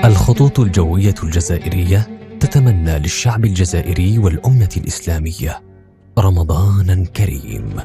الخطوط الجوية الجزائرية تتمنى للشعب الجزائري والأمة الإسلامية رمضاناً كريم.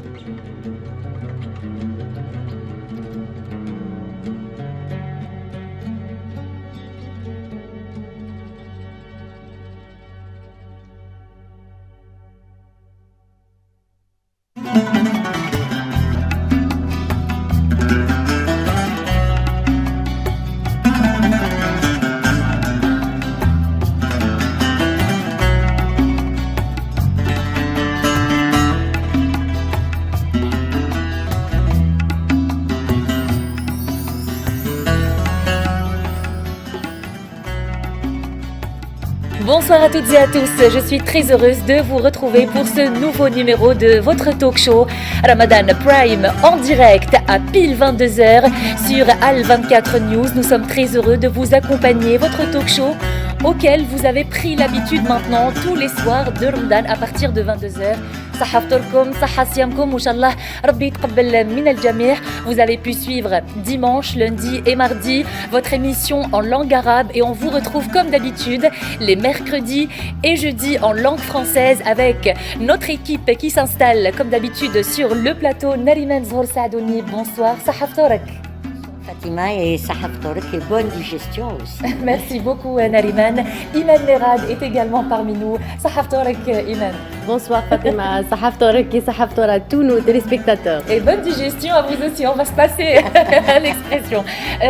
Bonsoir à toutes et à tous, je suis très heureuse de vous retrouver pour ce nouveau numéro de votre talk show Ramadan Prime en direct à pile 22h sur Al24 News. Nous sommes très heureux de vous accompagner, votre talk show auquel vous avez pris l'habitude maintenant tous les soirs de Ramadan à partir de 22h. صحة فطوركم صحة صيامكم وإن شاء الله ربي يتقبل من الجميع. Vous avez pu suivre dimanche, lundi et mardi votre émission en langue arabe et on vous retrouve comme d'habitude les mercredis et jeudis en langue française avec notre équipe qui s'installe comme d'habitude sur le plateau. Nariman Zohor Saadouni, bonsoir. صحة فطورك. Fatima et Sahaf Torek et bonne digestion aussi. Merci beaucoup Nariman. Iman Merad est également parmi nous. Sahaf Torek Iman. Bonsoir Fatima, Sahaf Torek et Sahaf Torek à tous nos téléspectateurs. Et bonne digestion à vous aussi, on va se passer à l'expression.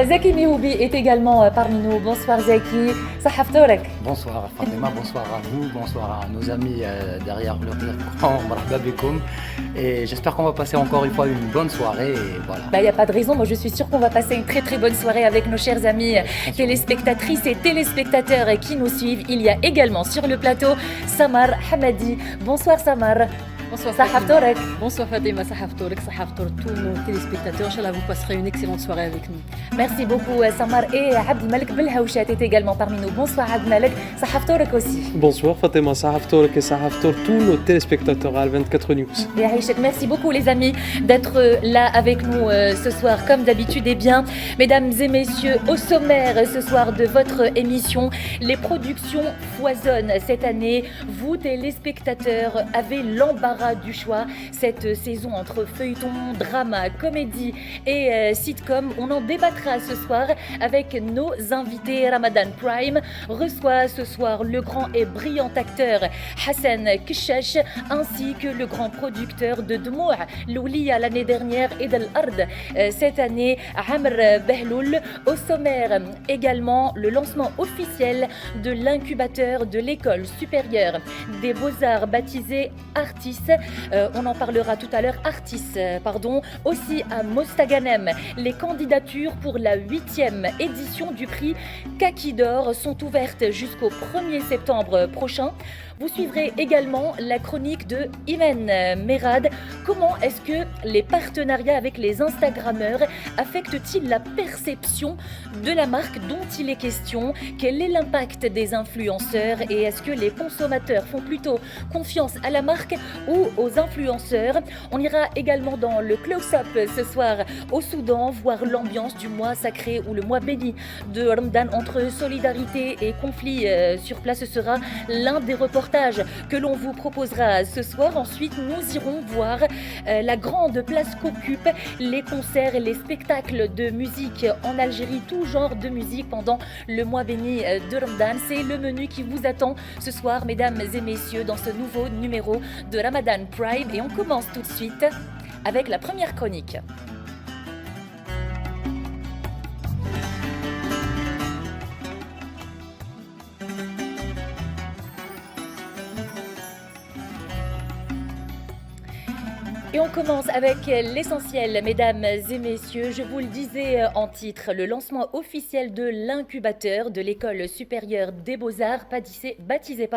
Zaki Mihoubi est également parmi nous. Bonsoir Zaki. Sahaf Torek. Bonsoir Fatima, bonsoir à vous, bonsoir à nos amis derrière leur écran. Marhaba bikoum. Et j'espère qu'on va passer encore une fois une bonne soirée. Et voilà. Il n'y a pas de raison, moi je suis sûre qu'on va passer une très très bonne soirée avec nos chers amis téléspectatrices et téléspectateurs qui nous suivent. Il y a également sur le plateau Samar Hamadi. Bonsoir Samar. Bonsoir Sahaf Torek. Bonsoir Fatima, Sahaf Torek, Sahaf Torek, tous nos téléspectateurs. Inch'Allah, vous passerez une excellente soirée avec nous. Merci beaucoup Samar. Et Abdelmalek Belhaouchat est également parmi nous. Bonsoir Abdelmalek. Sahaf Torek aussi. Bonsoir Fatima, Sahaf Torek et Sahaf Torek, tous nos téléspectateurs à Al24 News. Merci beaucoup les amis d'être là avec nous ce soir comme d'habitude. Et bien, mesdames et messieurs, au sommaire ce soir de votre émission, les productions foisonnent cette année. Vous téléspectateurs avez l'embarras du choix cette saison entre feuilleton, drama, comédie et sitcom. On en débattra ce soir avec nos invités. Ramadan Prime reçoit ce soir le grand et brillant acteur Hassan Kishash ainsi que le grand producteur de Dmour Loulia l'année dernière et de l'Ard cette année, Amr Behloul. Au sommaire également le lancement officiel de l'incubateur de l'école supérieure des beaux-arts baptisé Artis. On en parlera tout à l'heure. Aussi à Mostaganem. Les candidatures pour la 8e édition du prix Kaki d'Or sont ouvertes jusqu'au 1er septembre prochain. Vous suivrez également la chronique de Iman Merad. Comment est-ce que les partenariats avec les Instagrammeurs affectent-ils la perception de la marque dont il est question? Quel est l'impact des influenceurs et est-ce que les consommateurs font plutôt confiance à la marque ou aux influenceurs? On ira également dans le close-up ce soir au Soudan, voir l'ambiance du mois sacré ou le mois béni de Ramadan entre solidarité et conflit sur place. Ce sera l'un des reportages que l'on vous proposera ce soir. Ensuite, nous irons voir la grande place qu'occupent les concerts et les spectacles de musique en Algérie, tout genre de musique pendant le mois béni de Ramadan. C'est le menu qui vous attend ce soir, mesdames et messieurs, dans ce nouveau numéro de Ramadan Prime. Et on commence tout de suite avec la première chronique. Et on commence avec l'essentiel, mesdames et messieurs. Je vous le disais en titre, le lancement officiel de l'incubateur de l'école supérieure des beaux-arts, baptisé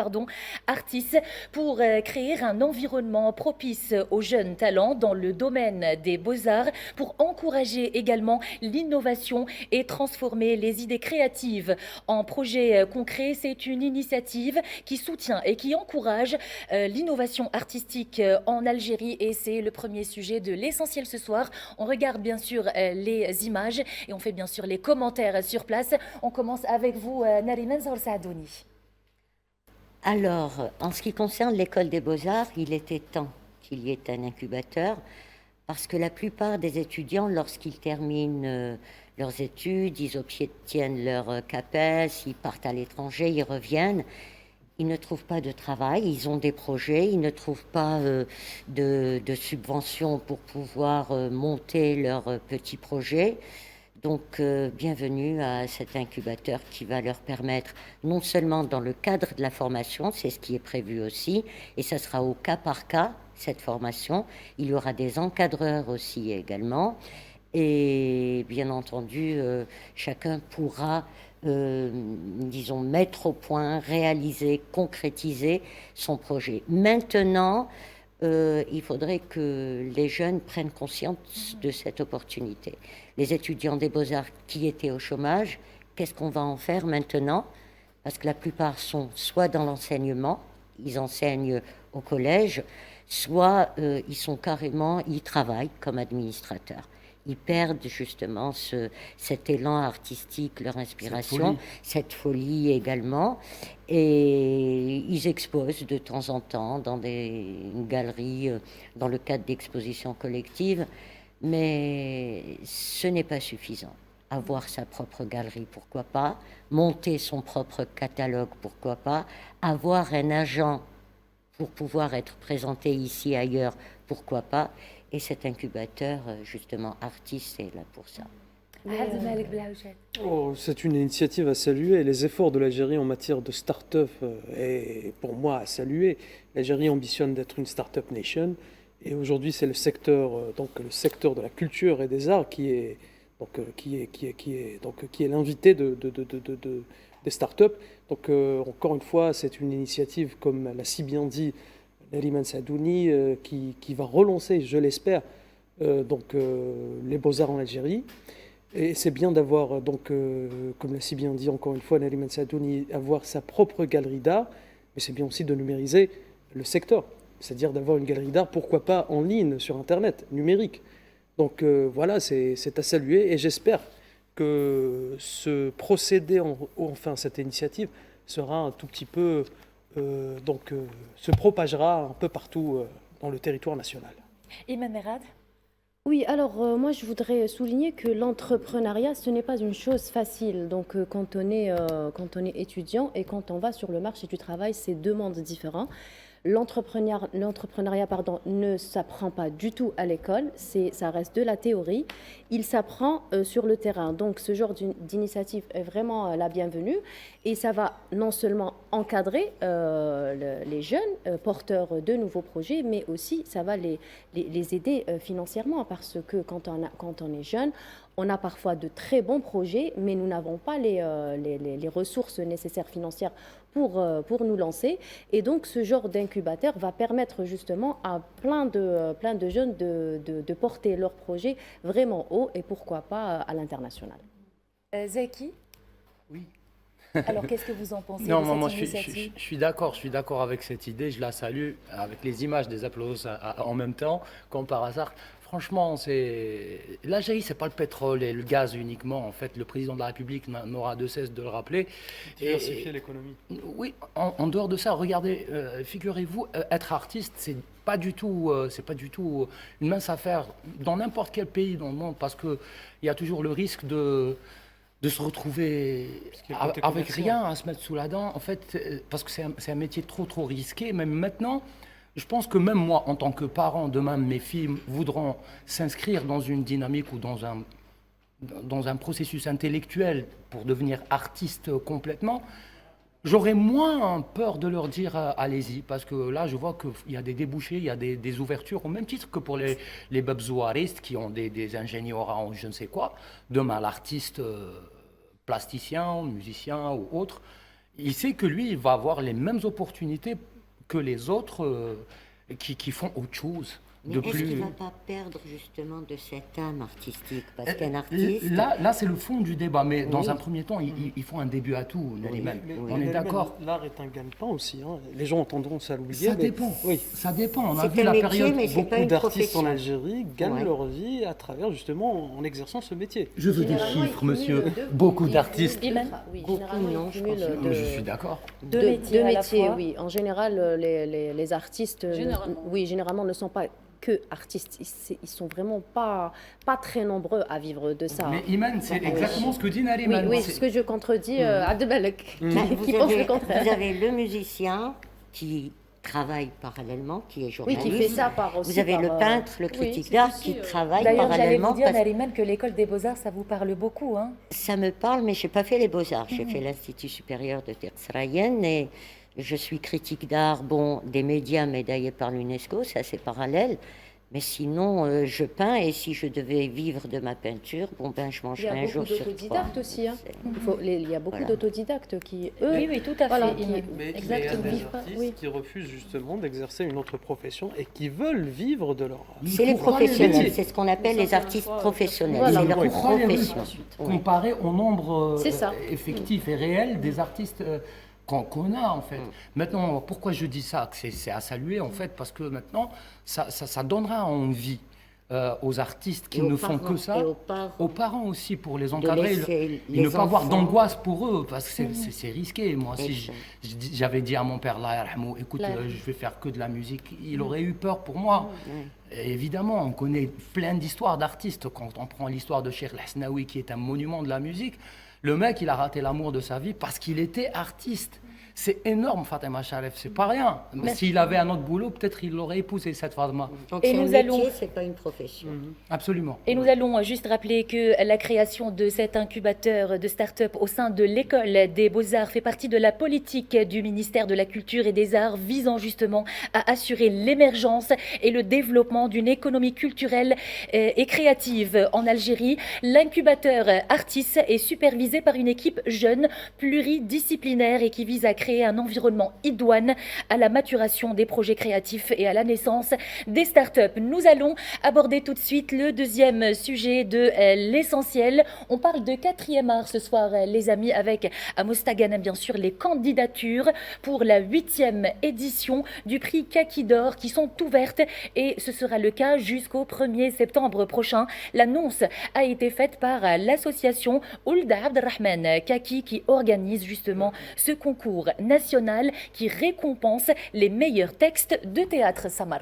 Artis, pour créer un environnement propice aux jeunes talents dans le domaine des beaux-arts, pour encourager également l'innovation et transformer les idées créatives en projets concrets. C'est une initiative qui soutient et qui encourage l'innovation artistique en Algérie et c'est le premier sujet de l'essentiel ce soir. On regarde bien sûr les images et on fait bien sûr les commentaires sur place. On commence avec vous, Nariman Saoursadouni. Alors, en ce qui concerne l'école des beaux-arts, il était temps qu'il y ait un incubateur parce que la plupart des étudiants, lorsqu'ils terminent leurs études, ils obtiennent leur CAPES, ils partent à l'étranger, ils reviennent, ils ne trouvent pas de travail, ils ont des projets, ils ne trouvent pas de subventions pour pouvoir monter leurs petits projets. Donc, bienvenue à cet incubateur qui va leur permettre, non seulement dans le cadre de la formation, c'est ce qui est prévu aussi, et ça sera au cas par cas, cette formation. Il y aura des encadreurs aussi également. Et bien entendu, chacun pourra, disons, mettre au point, réaliser, concrétiser son projet. Maintenant, il faudrait que les jeunes prennent conscience de cette opportunité. Les étudiants des beaux-arts qui étaient au chômage, qu'est-ce qu'on va en faire maintenant? Parce que la plupart sont soit dans l'enseignement, ils enseignent au collège, soit ils travaillent comme administrateurs. Ils perdent justement cet élan artistique, leur inspiration, cette folie également. Et ils exposent de temps en temps dans une galerie, dans le cadre d'expositions collectives. Mais ce n'est pas suffisant. Avoir sa propre galerie, pourquoi pas. Monter son propre catalogue, pourquoi pas. Avoir un agent pour pouvoir être présenté ici, ailleurs, pourquoi pas. Et cet incubateur, justement, artiste, est là pour ça. C'est une initiative à saluer. Les efforts de l'Algérie en matière de start-up est pour moi à saluer. L'Algérie ambitionne d'être une start-up nation. Et aujourd'hui, c'est le secteur de la culture et des arts qui est l'invité des startups. Donc, encore une fois, c'est une initiative, comme l'a si bien dit Nariman Saoursadouni, qui va relancer, je l'espère, les beaux-arts en Algérie. Et c'est bien d'avoir, comme l'a si bien dit encore une fois Nariman Saoursadouni, avoir sa propre galerie d'art, mais c'est bien aussi de numériser le secteur. C'est-à-dire d'avoir une galerie d'art, pourquoi pas en ligne, sur Internet, numérique. Donc voilà, c'est à saluer et j'espère que ce procédé, enfin cette initiative, sera un tout petit peu, se propagera un peu partout dans le territoire national. Imam Merad. Oui, alors moi je voudrais souligner que l'entrepreneuriat, ce n'est pas une chose facile. Donc quand on est étudiant et quand on va sur le marché du travail, c'est deux mondes différents. L'entrepreneuriat, ne s'apprend pas du tout à l'école, ça reste de la théorie. Il s'apprend sur le terrain. Donc ce genre d'initiative est vraiment la bienvenue et ça va non seulement encadrer les jeunes porteurs de nouveaux projets, mais aussi ça va les aider financièrement parce que quand on est jeune, on a parfois de très bons projets, mais nous n'avons pas les ressources nécessaires financières pour nous lancer. Et donc, ce genre d'incubateur va permettre justement à plein de jeunes de porter leur projet vraiment haut et pourquoi pas à l'international. Zeki? Oui. Alors, qu'est-ce que vous en pensez de cette initiative? Je suis d'accord avec cette idée, je la salue, avec les images des applaudissements en même temps, comme par hasard. Franchement, l'Algérie, c'est pas le pétrole et le gaz uniquement. En fait, le président de la République n'aura de cesse de le rappeler. Diversifier l'économie. Oui, en dehors de ça, regardez, figurez-vous, être artiste, c'est pas du tout une mince affaire dans n'importe quel pays dans le monde, parce que il y a toujours le risque de se retrouver avec rien à se mettre sous la dent, en fait, parce que c'est un métier trop risqué. Même maintenant, je pense que même moi, en tant que parent, demain, mes filles voudront s'inscrire dans une dynamique ou dans un processus intellectuel pour devenir artiste complètement. J'aurais moins peur de leur dire allez-y, parce que là, je vois qu'il y a des débouchés, il y a des ouvertures, au même titre que pour les babzouaristes qui ont des ingénieurs en je ne sais quoi. Demain, l'artiste plasticien, musicien ou autre, il sait que lui, il va avoir les mêmes opportunités que les autres qui font autre chose. Mais de est-ce plus. qu'il ne va pas perdre justement de cette âme artistique? Parce qu'un artiste... Là, c'est le fond du débat, mais dans Oui. un premier temps, ils font un début à tout, Nariman. On est Mais d'accord. l'art est un gagne-pain aussi. Hein. Les gens ont tendance à l'oublier. Ça mais- dépend. Oui. Ça dépend. On a C'est vu un la métier, période. mais c'est pas Beaucoup une d'artistes en profession. Algérie gagnent Ouais. leur vie à travers justement en exerçant ce métier. Je veux des Généralement, chiffres, ils monsieur. cumulent deux- Beaucoup ils d'artistes. cumulent Iman. deux- Oui, Beaucoup, généralement, non, ils je cumulent pense. Je suis d'accord. Deux métiers à la fois. oui. En général, les artistes, généralement, ne sont pas que artistes. Ils sont vraiment pas très nombreux à vivre de ça. Mais Iman, c'est exactement ce que dit Oui, Nariman. oui, C'est- ce que je contredis, Abdelmalek, Bah, qui pense le contraire. vous avez le musicien qui travaille parallèlement, qui est Oui, journaliste. qui fait ça par aussi. Vous avez le par, peintre, le oui, critique c'est d'art aussi, qui travaille D'ailleurs, j'allais parallèlement. vous dire, parce- Nariman, que l'école des Beaux-Arts, ça vous parle beaucoup. Hein. Ça me parle, mais je n'ai pas fait les beaux-arts. J'ai fait l'Institut supérieur de Tersraïen et je suis critique d'art, bon, des médias médaillés par l'UNESCO, ça c'est parallèle. Mais sinon, je peins et si je devais vivre de ma peinture, bon ben je Il y mangerais a un beaucoup jour sur trois. d'autodidactes aussi. Hein. Il y a beaucoup Voilà. d'autodidactes qui, eux, Oui, oui, tout à voilà, fait. qui- Iman. Mais Exactement. il y a des Vivent pas- artistes oui. qui refusent justement d'exercer une autre profession et qui veulent vivre de leur art. C'est les Pourquoi les professionnels, métiers c'est ce qu'on appelle les artistes professionnels. Voilà. C'est leur Pourquoi les profession. Oui. Comparé au nombre C'est ça. effectif et réel des artistes qu'on a en fait. Maintenant, pourquoi je dis ça? Que c'est à saluer en fait, parce que maintenant, ça donnera envie aux artistes qui Et aux ne font parents, que ça, et aux parents. aux parents aussi pour les encadrer, laisser et ne les pas avoir enfants. d'angoisse pour eux, parce que c'est risqué. Moi, si Exact. j'avais dit à mon père, Allah yarhamou, écoute, Là. je vais faire que de la musique, il aurait eu peur pour moi. Et évidemment, on connaît plein d'histoires d'artistes. Quand on prend l'histoire de Cheikh Hasnaoui, qui est un monument de la musique, le mec, il a raté l'amour de sa vie parce qu'il était artiste. C'est énorme, Fatima Sharef, c'est pas rien. S'il avait un autre boulot, peut-être il l'aurait épousé, cette Fatima. Donc Et c'est un nous métier, allons- c'est pas une profession. Absolument. Et nous allons juste rappeler que la création de cet incubateur de start-up au sein de l'école des Beaux-Arts fait partie de la politique du ministère de la Culture et des Arts visant justement à assurer l'émergence et le développement d'une économie culturelle et créative en Algérie. L'incubateur Artis est supervisé par une équipe jeune, pluridisciplinaire et qui vise à créer un environnement idoine à la maturation des projets créatifs et à la naissance des start-up. Nous allons aborder tout de suite le deuxième sujet de l'essentiel. On parle de 4e art ce soir, les amis, avec Amos Tagana, bien sûr, les candidatures pour la 8e édition du prix Kaki d'Or qui sont ouvertes et ce sera le cas jusqu'au 1er septembre prochain. L'annonce a été faite par l'association Ould Abdelrahman Kaki qui organise justement ce concours national qui récompense les meilleurs textes de théâtre. Samar.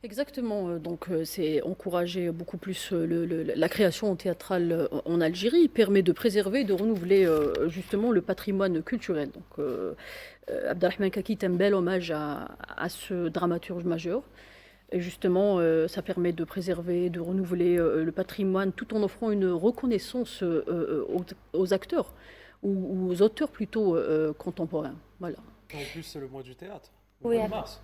Exactement, donc c'est encourager beaucoup plus la création théâtrale en Algérie, il permet de préserver et de renouveler justement le patrimoine culturel. Donc Abdelrahman Kaki est un bel hommage à ce dramaturge majeur. Et justement, ça permet de préserver, de renouveler le patrimoine tout en offrant une reconnaissance aux acteurs ou aux auteurs plutôt contemporains. Voilà. En plus, c'est le mois du théâtre, Oui, le 20 ah. mars.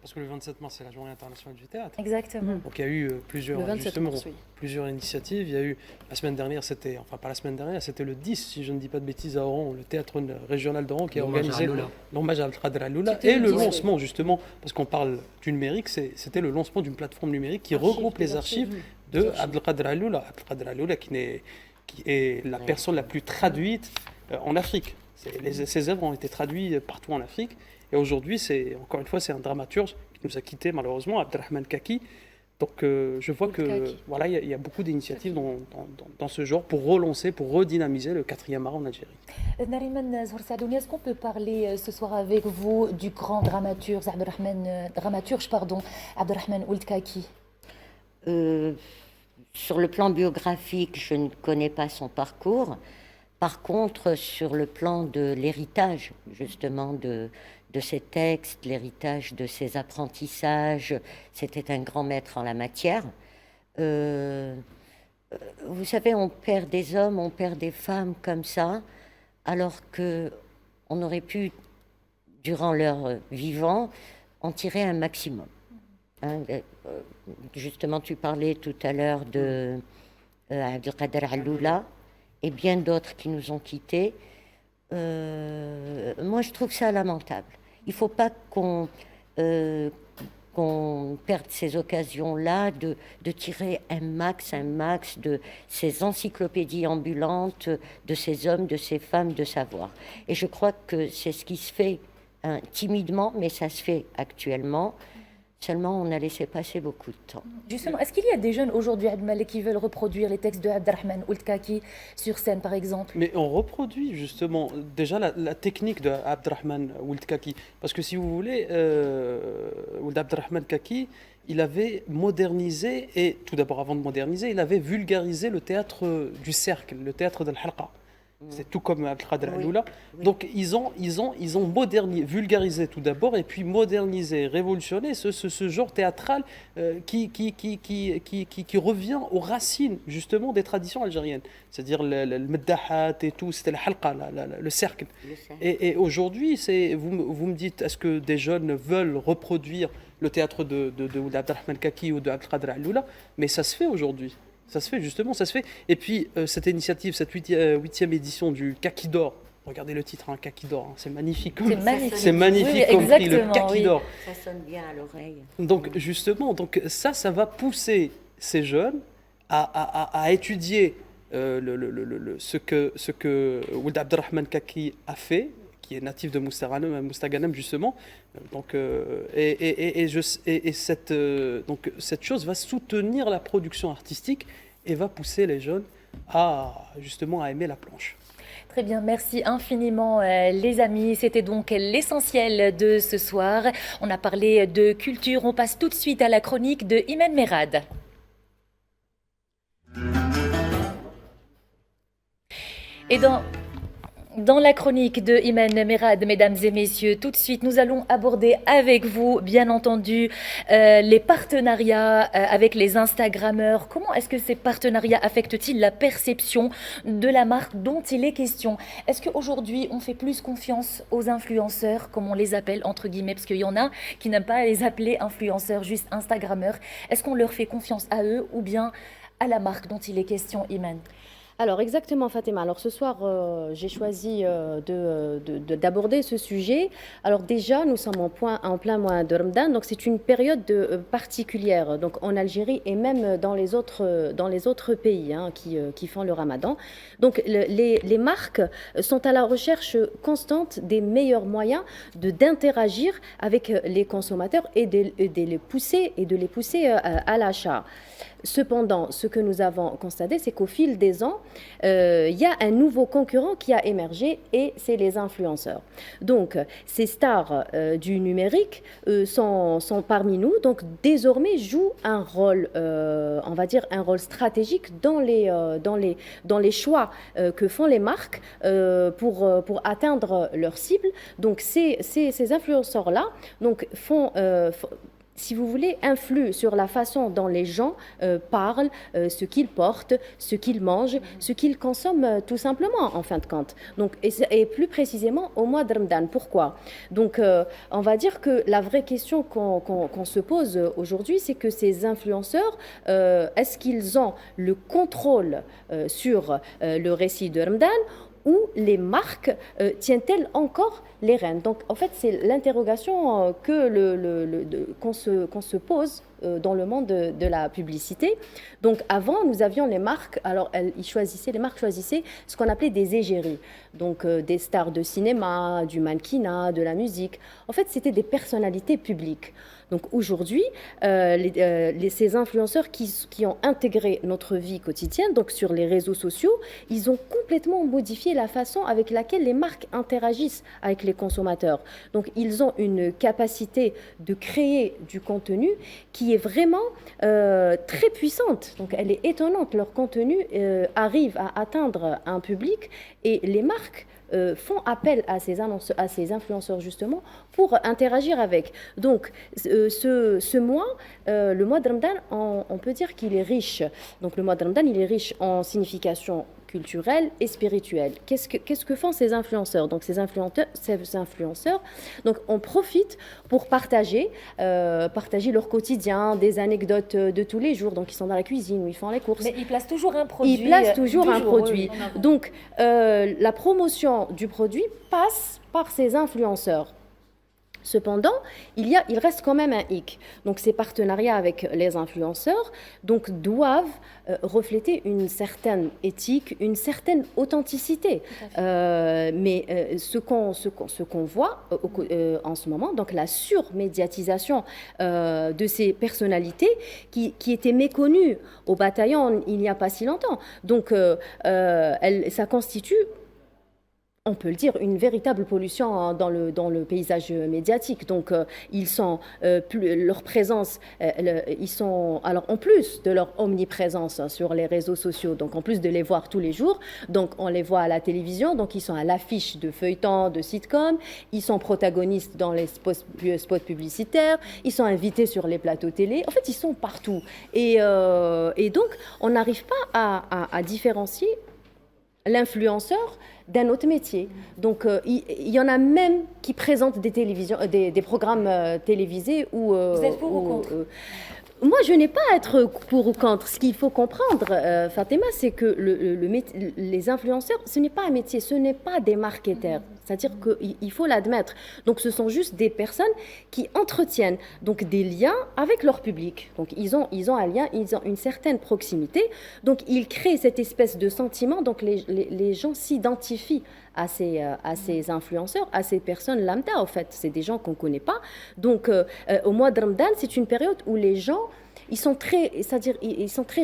Parce que le 27 mars, c'est la journée internationale du théâtre. Exactement. Donc il y a eu plusieurs, Le 27 justement, mars, oui. plusieurs initiatives. Il y a eu la semaine dernière, c'était, enfin pas la semaine dernière, c'était le 10, si je ne dis pas de bêtises, à Oran, le théâtre régional d'Oran qui a L'hommage à organisé Aloula. l'hommage à Abdelkader Aloula. C'était Et le le 10, oui. lancement, justement, parce qu'on parle du numérique, c'était le lancement d'une plateforme numérique qui regroupe les archives de Abdelkader Aloula. Abdelkader Aloula qui est la personne la plus traduite en Afrique. Ses œuvres ont été traduites partout en Afrique. Et aujourd'hui, encore une fois, c'est un dramaturge qui nous a quittés malheureusement, Abdelrahman Kaki. Donc je vois que Kaki. voilà, il y a beaucoup d'initiatives dans ce genre pour relancer, pour redynamiser le 4e art en Algérie. Nariman Zohar-Sadouni, est-ce qu'on peut parler ce soir avec vous du grand dramaturge Abdelrahman Ould Kaki? Sur le plan biographique, je ne connais pas son parcours. Par contre, sur le plan de l'héritage, justement, de ses textes, l'héritage de ses apprentissages, c'était un grand maître en la matière. Vous savez, on perd des hommes, on perd des femmes comme ça, alors qu'on aurait pu, durant leur vivant, en tirer un maximum. Hein, justement, tu parlais tout à l'heure de Abdelkader Aloula et bien d'autres qui nous ont quittés. Moi, je trouve ça lamentable. Il ne faut pas qu'on qu'on perde ces occasions-là de tirer un max de ces encyclopédies ambulantes, de ces hommes, de ces femmes de savoir. Et je crois que c'est ce qui se fait timidement, mais ça se fait actuellement. Seulement, on a laissé passer beaucoup de temps. Justement, est-ce qu'il y a des jeunes aujourd'hui, Abdelmalek, qui veulent reproduire les textes de Abderrahmane Ould Kaki sur scène, par exemple? Mais on reproduit justement déjà la technique de Abderrahmane Ould Kaki. Parce que si vous voulez, Abderrahmane Kaki, il avait modernisé, et tout d'abord avant de moderniser, il avait vulgarisé le théâtre du cercle, le théâtre de l'halqa. C'est tout comme Abdelkader Alloula. Oui. Donc ils ont modernisé, vulgarisé tout d'abord, et puis modernisé, révolutionné ce genre théâtral qui revient aux racines justement des traditions algériennes. C'est-à-dire le meddahat et tout, c'était le halqa, le cercle. Et aujourd'hui, vous me dites, est-ce que des jeunes veulent reproduire le théâtre d'Abderrahmane Kaki ou de Abdelkader Alloula? Mais ça se fait aujourd'hui. Ça se fait, justement, ça se fait. Et puis, cette initiative, cette 8e édition du Kaki d'or, regardez le titre, Kaki d'or, c'est magnifique. C'est magnifique comme prix, le Kaki d'or. Ça sonne bien à l'oreille. Donc, justement, ça va pousser ces jeunes à étudier ce que Ould Abderrahmane Kaki a fait, qui est natif de Moustaganem justement. Donc, cette chose va soutenir la production artistique et va pousser les jeunes à aimer la planche. Très bien, merci infiniment les amis. C'était donc l'essentiel de ce soir. On a parlé de culture, on passe tout de suite à la chronique de Imen Merad. Et dans la chronique de Imen Merad, mesdames et messieurs, tout de suite, nous allons aborder avec vous, bien entendu, les partenariats avec les Instagrammeurs. Comment est-ce que ces partenariats affectent-ils la perception de la marque dont il est question? Est-ce qu'aujourd'hui, on fait plus confiance aux influenceurs, comme on les appelle, entre guillemets, parce qu'il y en a qui n'aiment pas les appeler influenceurs, juste Instagrammeurs. Est-ce qu'on leur fait confiance à eux ou bien à la marque dont il est question, Imen? Alors exactement Fatima, alors ce soir j'ai choisi d'aborder ce sujet. Alors déjà nous sommes en plein mois de Ramadan, donc c'est une période particulière donc en Algérie et même dans les autres pays qui font le Ramadan. Donc les marques sont à la recherche constante des meilleurs moyens d'interagir avec les consommateurs et de les pousser à l'achat. Cependant, ce que nous avons constaté, c'est qu'au fil des ans, il y a un nouveau concurrent qui a émergé et c'est les influenceurs. Donc, ces stars du numérique sont parmi nous, donc désormais jouent un rôle, on va dire un rôle stratégique dans les choix que font les marques pour atteindre leur cible. Donc, ces influenceurs-là donc font si vous voulez, influent sur la façon dont les gens parlent, ce qu'ils portent, ce qu'ils mangent, ce qu'ils consomment tout simplement, en fin de compte. Donc, et plus précisément au mois de Ramadan. Pourquoi? Donc, on va dire que la vraie question qu'on se pose aujourd'hui, c'est que ces influenceurs, est-ce qu'ils ont le contrôle sur le récit de Ramadan ou les marques tiennent-elles encore les rênes? Donc, en fait, c'est l'interrogation qu'on se pose dans le monde de la publicité. Donc, avant, nous avions les marques. Alors, les marques choisissaient ce qu'on appelait des égéries. Donc, des stars de cinéma, du mannequinat, de la musique. En fait, c'était des personnalités publiques. Donc aujourd'hui, ces influenceurs qui ont intégré notre vie quotidienne, donc sur les réseaux sociaux, ils ont complètement modifié la façon avec laquelle les marques interagissent avec les consommateurs. Donc ils ont une capacité de créer du contenu qui est vraiment très puissante. Donc elle est étonnante. Leur contenu arrive à atteindre un public et les marques font appel à ces influenceurs justement pour interagir avec. Donc ce mois, le mois de Ramadan, on peut dire qu'il est riche. Donc le mois de Ramadan, il est riche en signification culturelle et spirituelle. Qu'est-ce que font ces influenceurs? Donc ces influenceurs donc, on profite pour partager leur quotidien, des anecdotes de tous les jours. Donc ils sont dans la cuisine ou ils font les courses. Mais ils placent toujours un produit. Ils placent toujours un produit. Oui, donc la promotion du produit passe par ces influenceurs. Cependant, il reste quand même un hic. Donc ces partenariats avec les influenceurs donc, doivent refléter une certaine éthique, une certaine authenticité. Mais ce qu'on voit en ce moment, donc la surmédiatisation de ces personnalités qui étaient méconnues au bataillon il n'y a pas si longtemps. Donc ça constitue, on peut le dire, une véritable pollution dans le paysage médiatique. Donc, leur présence, ils sont, alors en plus de leur omniprésence sur les réseaux sociaux, donc en plus de les voir tous les jours, donc on les voit à la télévision, donc ils sont à l'affiche de feuilletons, de sitcoms, ils sont protagonistes dans les spots publicitaires, ils sont invités sur les plateaux télé, en fait, ils sont partout. Et donc, on n'arrive pas à différencier l'influenceur d'un autre métier. Donc, il y en a même qui présentent des programmes télévisés où... Vous êtes pour ou contre moi, je n'ai pas à être pour ou contre. Ce qu'il faut comprendre, Fatima, c'est que les influenceurs, ce n'est pas un métier, ce n'est pas des marketeurs. C'est-à-dire qu'il faut l'admettre. Donc, ce sont juste des personnes qui entretiennent donc, des liens avec leur public. Donc, ils ont un lien, ils ont une certaine proximité. Donc, ils créent cette espèce de sentiment. Donc, les gens s'identifient à ces influenceurs, à ces personnes lambda, en fait. C'est des gens qu'on ne connaît pas. Donc, au mois de Ramadan, c'est une période où les gens, ils sont très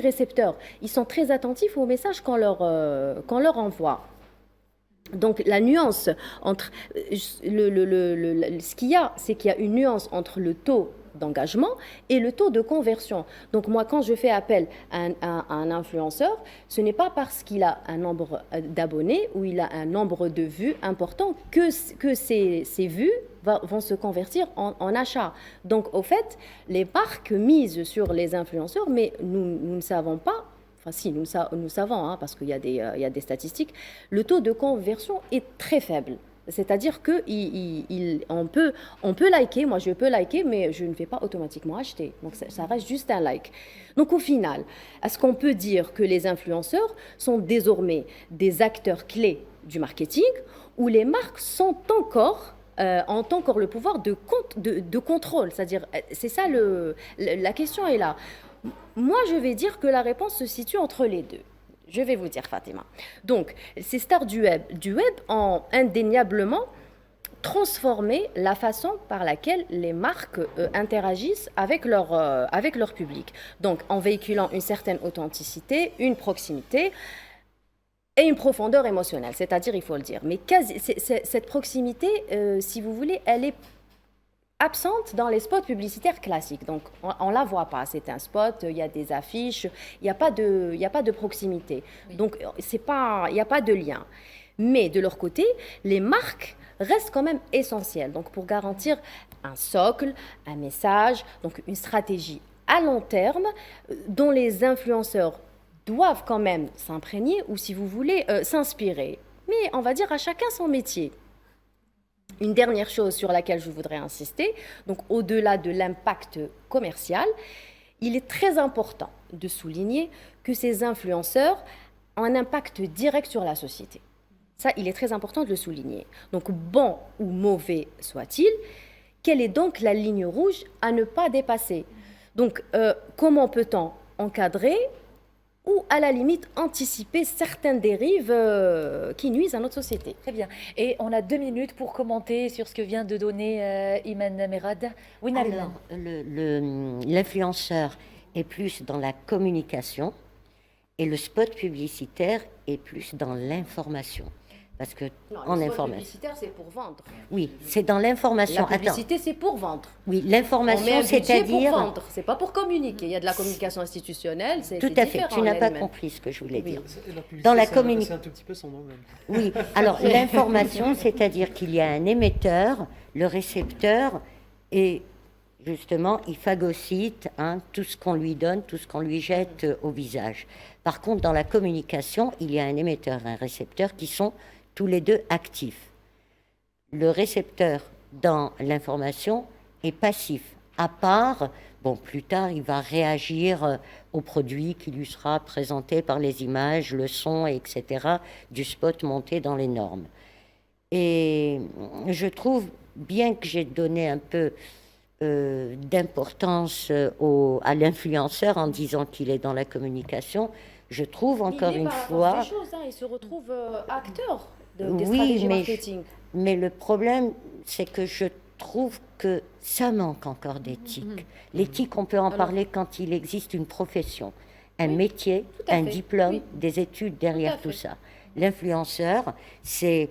récepteurs. Ils sont très attentifs aux messages qu'on leur envoie. Donc, la nuance entre... ce qu'il y a, c'est qu'il y a une nuance entre le taux d'engagement et le taux de conversion. Donc moi, quand je fais appel à un influenceur, ce n'est pas parce qu'il a un nombre d'abonnés ou il a un nombre de vues important que ces vues vont se convertir en achats. Donc au fait, les marques misent sur les influenceurs, mais nous ne savons pas. Enfin, si, nous savons, hein, parce qu'il y a des statistiques, le taux de conversion est très faible. C'est-à-dire qu'on peut liker, moi je peux liker, mais je ne vais pas automatiquement acheter. Donc ça reste juste un like. Donc au final, est-ce qu'on peut dire que les influenceurs sont désormais des acteurs clés du marketing ou les marques ont encore le pouvoir de contrôle? C'est-à-dire, c'est ça la question est là. Moi, je vais dire que la réponse se situe entre les deux. Je vais vous dire, Fatima. Donc, ces stars du web ont indéniablement transformé la façon par laquelle les marques interagissent avec leur public. Donc, en véhiculant une certaine authenticité, une proximité et une profondeur émotionnelle. C'est-à-dire, il faut le dire. Mais cette proximité, si vous voulez, elle est absente dans les spots publicitaires classiques. Donc, on ne la voit pas. C'est un spot, il y a des affiches, il n'y a pas de proximité. Oui. Donc, il n'y a pas de lien. Mais de leur côté, les marques restent quand même essentielles. Donc, pour garantir un socle, un message, donc une stratégie à long terme dont les influenceurs doivent quand même s'imprégner ou, si vous voulez, s'inspirer. Mais on va dire à chacun son métier. Une dernière chose sur laquelle je voudrais insister, donc au-delà de l'impact commercial, il est très important de souligner que ces influenceurs ont un impact direct sur la société. Ça, il est très important de le souligner. Donc, bon ou mauvais soit-il, quelle est donc la ligne rouge à ne pas dépasser? Donc, comment peut-on encadrer ou à la limite anticiper certaines dérives qui nuisent à notre société? Très bien. Et on a 2 minutes pour commenter sur ce que vient de donner Iman Merad. Oui, alors, l'influenceur est plus dans la communication et le spot publicitaire est plus dans l'information. Parce que non, le spot publicitaire, c'est pour vendre. Oui, c'est dans l'information. La publicité, c'est pour vendre. Oui, l'information, c'est-à-dire... pour vendre, c'est pas pour communiquer. Il y a de la communication institutionnelle, c'est tout à fait, tu n'as pas compris ce que je voulais dire. Dans la communication... C'est un tout petit peu son nom même. Oui, alors l'information, c'est-à-dire qu'il y a un émetteur, le récepteur, et justement, il phagocyte tout ce qu'on lui donne, tout ce qu'on lui jette au visage. Par contre, dans la communication, il y a un émetteur et un récepteur qui sont tous les deux actifs. Le récepteur dans l'information est passif, à part, plus tard, il va réagir au produit qui lui sera présenté par les images, le son, etc., du spot monté dans les normes. Et je trouve bien que j'ai donné un peu d'importance à l'influenceur en disant qu'il est dans la communication, je trouve encore une fois... Des choses, hein, il se retrouve acteur des Oui, stratégies marketing. mais le problème, c'est que je trouve que ça manque encore d'éthique. L'éthique, on peut en parler quand il existe une profession, un métier, un diplôme, des études derrière tout ça. L'influenceur, c'est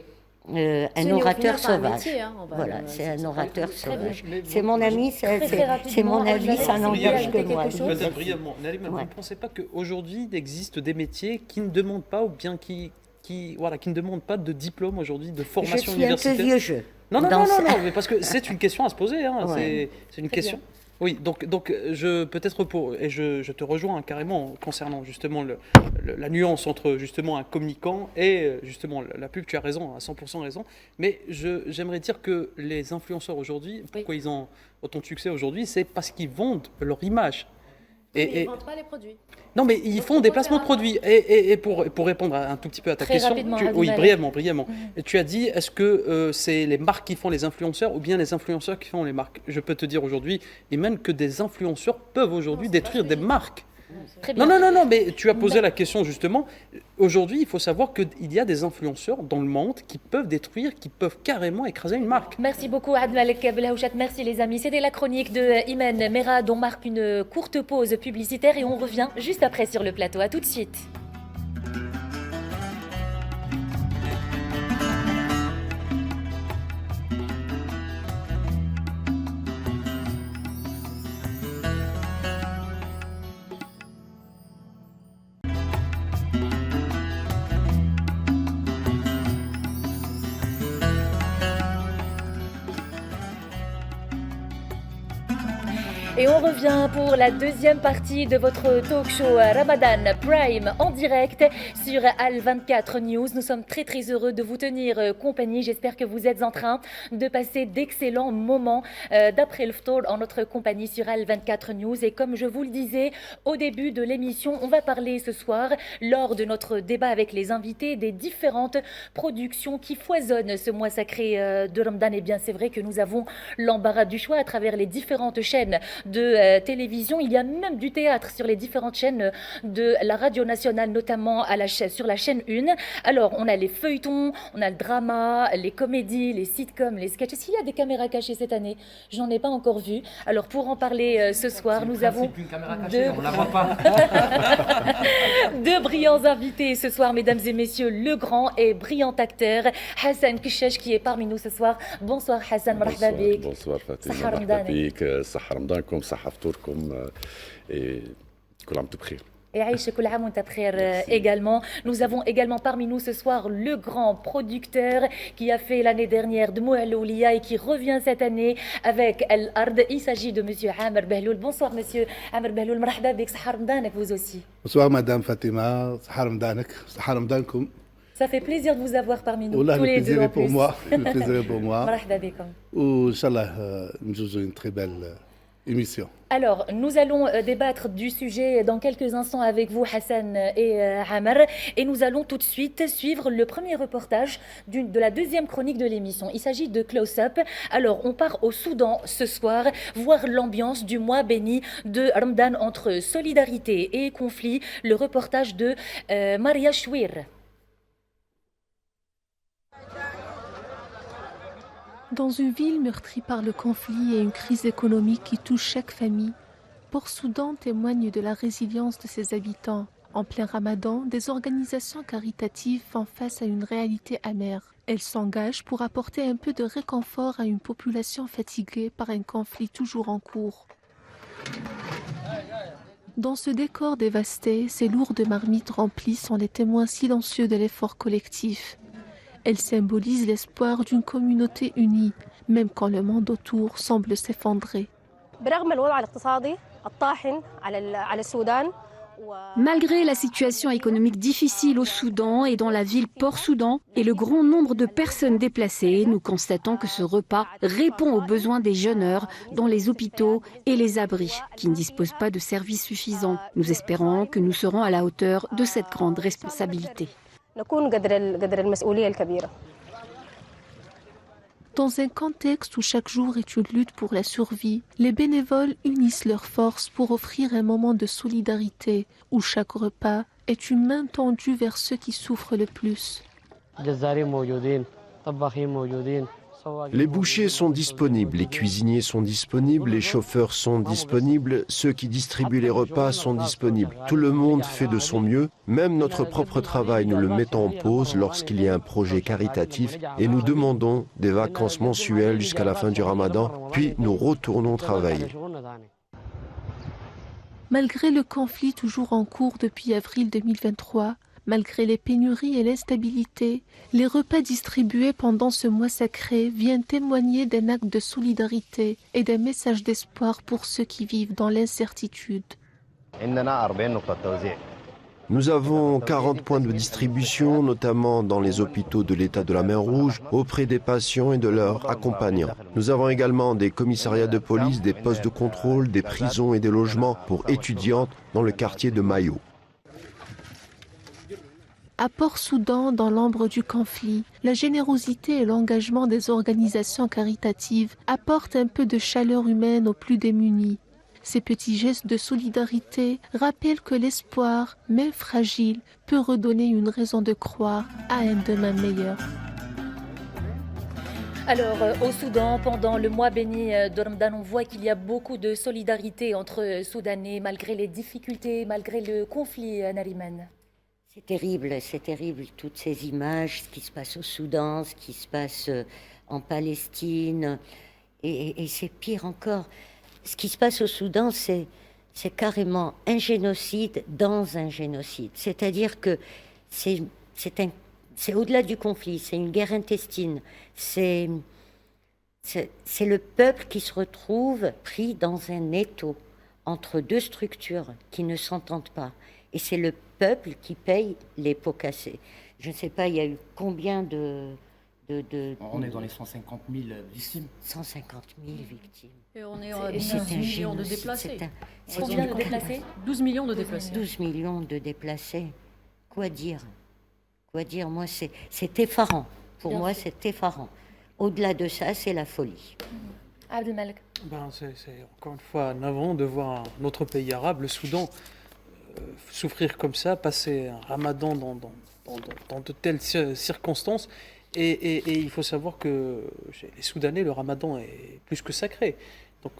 un orateur sauvage. Métier, hein, voilà, c'est un orateur sauvage. Mais C'est mon ami, c'est mon avis, ça n'engage que moi. Peut-être brièvement, Narima, vous ne pensez pas qu'aujourd'hui, il existe des métiers qui ne demandent pas, ou bien qui ne demandent pas de diplôme aujourd'hui, de formation universitaire? Je suis un peu vieux jeu. Non, mais parce que c'est une question à se poser. Hein, ouais. C'est une question. Bien. Oui, donc je te rejoins carrément concernant justement la nuance entre justement un communicant et justement la pub. Tu as raison, à 100% raison. Mais j'aimerais dire que les influenceurs aujourd'hui, pourquoi ils ont autant de succès aujourd'hui, c'est parce qu'ils vendent leur image. Ils ne vendent pas les produits. Non, mais ils font des placements de produits. Et pour répondre un tout petit peu à ta question, brièvement. Tu as dit, est-ce que c'est les marques qui font les influenceurs ou bien les influenceurs qui font les marques? Je peux te dire aujourd'hui, et même que des influenceurs peuvent aujourd'hui détruire des marques. Non, mais tu as posé la question justement. Aujourd'hui, il faut savoir qu'il y a des influenceurs dans le monde qui peuvent détruire, qui peuvent carrément écraser une marque. Merci beaucoup, Abdelmalek Belhaouchat. Merci les amis. C'était la chronique de Imen Merad. On marque une courte pause publicitaire et on revient juste après sur le plateau. À tout de suite. Et on revient pour la deuxième partie de votre talk show Ramadan Prime en direct sur Al24 News. Nous sommes très très heureux de vous tenir compagnie. J'espère que vous êtes en train de passer d'excellents moments d'après le ftour en notre compagnie sur Al24 News. Et comme je vous le disais au début de l'émission, on va parler ce soir lors de notre débat avec les invités des différentes productions qui foisonnent ce mois sacré de Ramadan. Et bien c'est vrai que nous avons l'embarras du choix à travers les différentes chaînes de télévision. Il y a même du théâtre sur les différentes chaînes de la radio nationale, notamment sur la chaîne 1. Alors, on a les feuilletons, on a le drama, les comédies, les sitcoms, les sketchs. Est-ce qu'il y a des caméras cachées cette année? Je n'en ai pas encore vu. Alors, pour en parler ce soir, nous avons deux brillants invités ce soir, mesdames et messieurs, le grand et brillant acteur Hassan Kishash qui est parmi nous ce soir. Bonsoir Hassan, marhaba bik. Bonsoir Fatima, marhaba bik, صحة رمضانكم صحة فطوركم كل عام وانتم بخير. Et Aïcha Kul Aam wa Anta Bkhair également. Nous avons également parmi nous ce soir le grand producteur qui a fait l'année dernière Dmou al-Ouliya et qui revient cette année avec Al Ard. Il s'agit de monsieur Amer Behloul. Bonsoir monsieur Amer Behloul, marhaba bik, صحة رمضانك vous aussi. Bonsoir madame Fatima, صحة رمضانك, صحة رمضانكم. Ça fait plaisir de vous avoir parmi nous Oula, tous les deux en plus. Le plaisir est pour moi. marhaba bikum. Ou Inch'Allah, nous jouons une très belle émission. Alors, nous allons débattre du sujet dans quelques instants avec vous, Hassan et Amer. Et nous allons tout de suite suivre le premier reportage de la deuxième chronique de l'émission. Il s'agit de Close Up. Alors, on part au Soudan ce soir, voir l'ambiance du mois béni de Ramadan entre solidarité et conflit. Le reportage de Maria Chouir. Dans une ville meurtrie par le conflit et une crise économique qui touche chaque famille, Port-Soudan témoigne de la résilience de ses habitants. En plein Ramadan, des organisations caritatives font face à une réalité amère. Elles s'engagent pour apporter un peu de réconfort à une population fatiguée par un conflit toujours en cours. Dans ce décor dévasté, ces lourdes marmites remplies sont les témoins silencieux de l'effort collectif. Elle symbolise l'espoir d'une communauté unie, même quand le monde autour semble s'effondrer. Malgré la situation économique difficile au Soudan et dans la ville Port-Soudan et le grand nombre de personnes déplacées, nous constatons que ce repas répond aux besoins des jeûneurs dans les hôpitaux et les abris qui ne disposent pas de services suffisants. Nous espérons que nous serons à la hauteur de cette grande responsabilité. Dans un contexte où chaque jour est une lutte pour la survie, les bénévoles unissent leurs forces pour offrir un moment de solidarité où chaque repas est une main tendue vers ceux qui souffrent le plus. Les bouchers sont disponibles, les cuisiniers sont disponibles, les chauffeurs sont disponibles, ceux qui distribuent les repas sont disponibles. Tout le monde fait de son mieux, même notre propre travail, nous le mettons en pause lorsqu'il y a un projet caritatif et nous demandons des vacances mensuelles jusqu'à la fin du Ramadan, puis nous retournons travailler. Malgré le conflit toujours en cours depuis avril 2023, malgré les pénuries et l'instabilité, les repas distribués pendant ce mois sacré viennent témoigner d'un acte de solidarité et d'un message d'espoir pour ceux qui vivent dans l'incertitude. Nous avons 40 points de distribution, notamment dans les hôpitaux de l'État de la Mer Rouge, auprès des patients et de leurs accompagnants. Nous avons également des commissariats de police, des postes de contrôle, des prisons et des logements pour étudiantes dans le quartier de Mayo. À Port-Soudan, dans l'ombre du conflit, la générosité et l'engagement des organisations caritatives apportent un peu de chaleur humaine aux plus démunis. Ces petits gestes de solidarité rappellent que l'espoir, même fragile, peut redonner une raison de croire à un demain meilleur. Alors, au Soudan, pendant le mois béni de Ramadan, on voit qu'il y a beaucoup de solidarité entre Soudanais, malgré les difficultés, malgré le conflit, Nariman. C'est terrible, toutes ces images, ce qui se passe au Soudan, ce qui se passe en Palestine, et c'est pire encore. Ce qui se passe au Soudan, c'est carrément un génocide dans un génocide. C'est-à-dire que c'est au-delà du conflit, c'est une guerre intestine. C'est le peuple qui se retrouve pris dans un étau entre deux structures qui ne s'entendent pas. Et c'est le peuple qui paye les pots cassés. Je ne sais pas, il y a eu combien de... On est dans les 150 000 victimes. 150 000 victimes. Et on est à 12 millions de déplacés. Combien de déplacés ? 12 millions de déplacés. 12 millions de déplacés. Quoi dire ? Moi, c'est effarant. Pour moi, c'est effarant. Au-delà de ça, c'est la folie. Abdelmalek. C'est encore une fois navrant de voir notre pays arabe, le Soudan, souffrir comme ça, passer un ramadan dans de telles circonstances. Et il faut savoir que chez les Soudanais, le ramadan est plus que sacré. Donc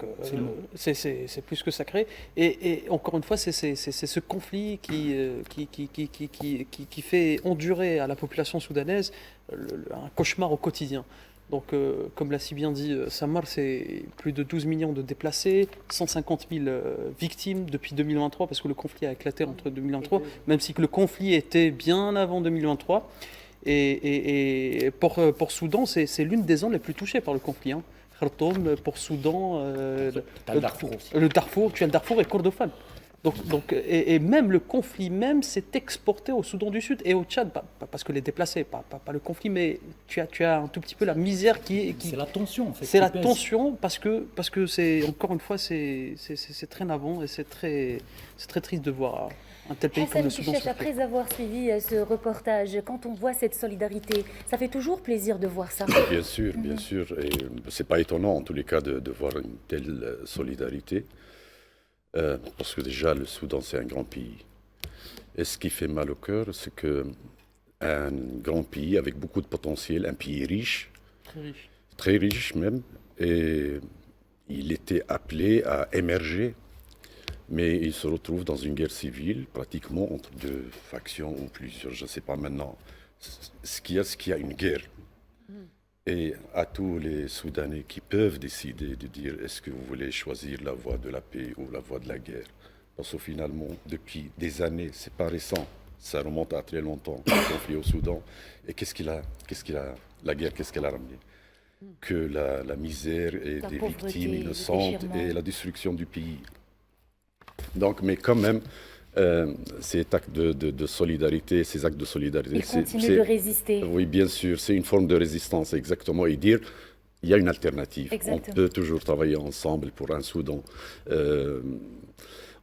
c'est plus que sacré. Et encore une fois, c'est ce conflit qui fait endurer à la population soudanaise un cauchemar au quotidien. Donc, comme l'a si bien dit Samar, c'est plus de 12 millions de déplacés, 150 000 victimes depuis 2023, parce que le conflit a éclaté entre 2023, même si le conflit était bien avant 2023. Et pour Soudan, c'est l'une des zones les plus touchées par le conflit. Khartoum, pour Soudan, le Darfour, tu as le Darfour et Kordofan. Et même le conflit même s'est exporté au Soudan du Sud et au Tchad, pas parce que les déplacés, pas le conflit, mais tu as un tout petit peu la misère qui c'est la tension, en fait. C'est la tension parce que c'est, encore une fois, c'est très navrant et c'est très triste de voir un tel pays comme le Soudan. Après avoir suivi ce reportage, quand on voit cette solidarité, ça fait toujours plaisir de voir ça. Bien sûr. Et c'est pas étonnant, en tous les cas, de voir une telle solidarité. Parce que déjà, le Soudan, c'est un grand pays. Et ce qui fait mal au cœur, c'est qu'un grand pays avec beaucoup de potentiel, un pays riche, très riche même, et il était appelé à émerger, mais il se retrouve dans une guerre civile, pratiquement entre deux factions ou plusieurs, je ne sais pas maintenant ce qu'il y a une guerre. Et à tous les Soudanais qui peuvent décider de dire est-ce que vous voulez choisir la voie de la paix ou la voie de la guerre. Parce que finalement, depuis des années, c'est pas récent, ça remonte à très longtemps, le conflit au Soudan. Et la guerre, qu'est-ce qu'elle a ramené ? Que la misère et des victimes innocentes et la destruction du pays. Donc, mais quand même, ces actes de solidarité, ils continuent de résister. Oui, bien sûr, c'est une forme de résistance, exactement, et dire il y a une alternative. Exactement. On peut toujours travailler ensemble pour un Soudan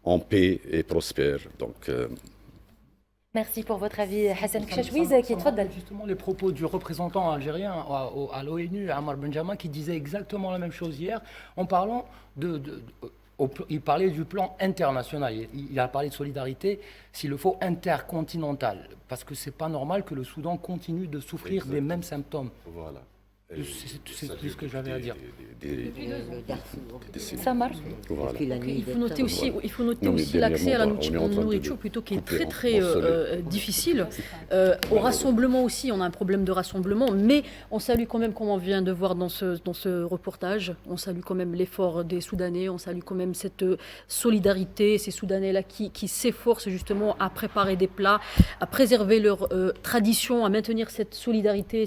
en paix et prospère. Donc, Merci pour votre avis, Hassan Kchachouiz, qui est justement les propos du représentant algérien à l'ONU, Ammar Benjamin, qui disait exactement la même chose hier, en parlant il parlait du plan international. Il a parlé de solidarité, s'il le faut, intercontinentale. Parce que c'est pas normal que le Soudan continue de souffrir des mêmes symptômes. Voilà. C'est tout ce que j'avais à dire. Ça marche. Voilà. Il faut noter aussi l'accès à la nourriture plutôt qui est très très difficile. Au rassemblement aussi, on a un problème de rassemblement, mais on salue quand même, comme on vient de voir dans ce reportage, on salue quand même l'effort des Soudanais, on salue quand même cette solidarité, ces Soudanais-là qui s'efforcent justement à préparer des plats, à préserver leur tradition, à maintenir cette solidarité,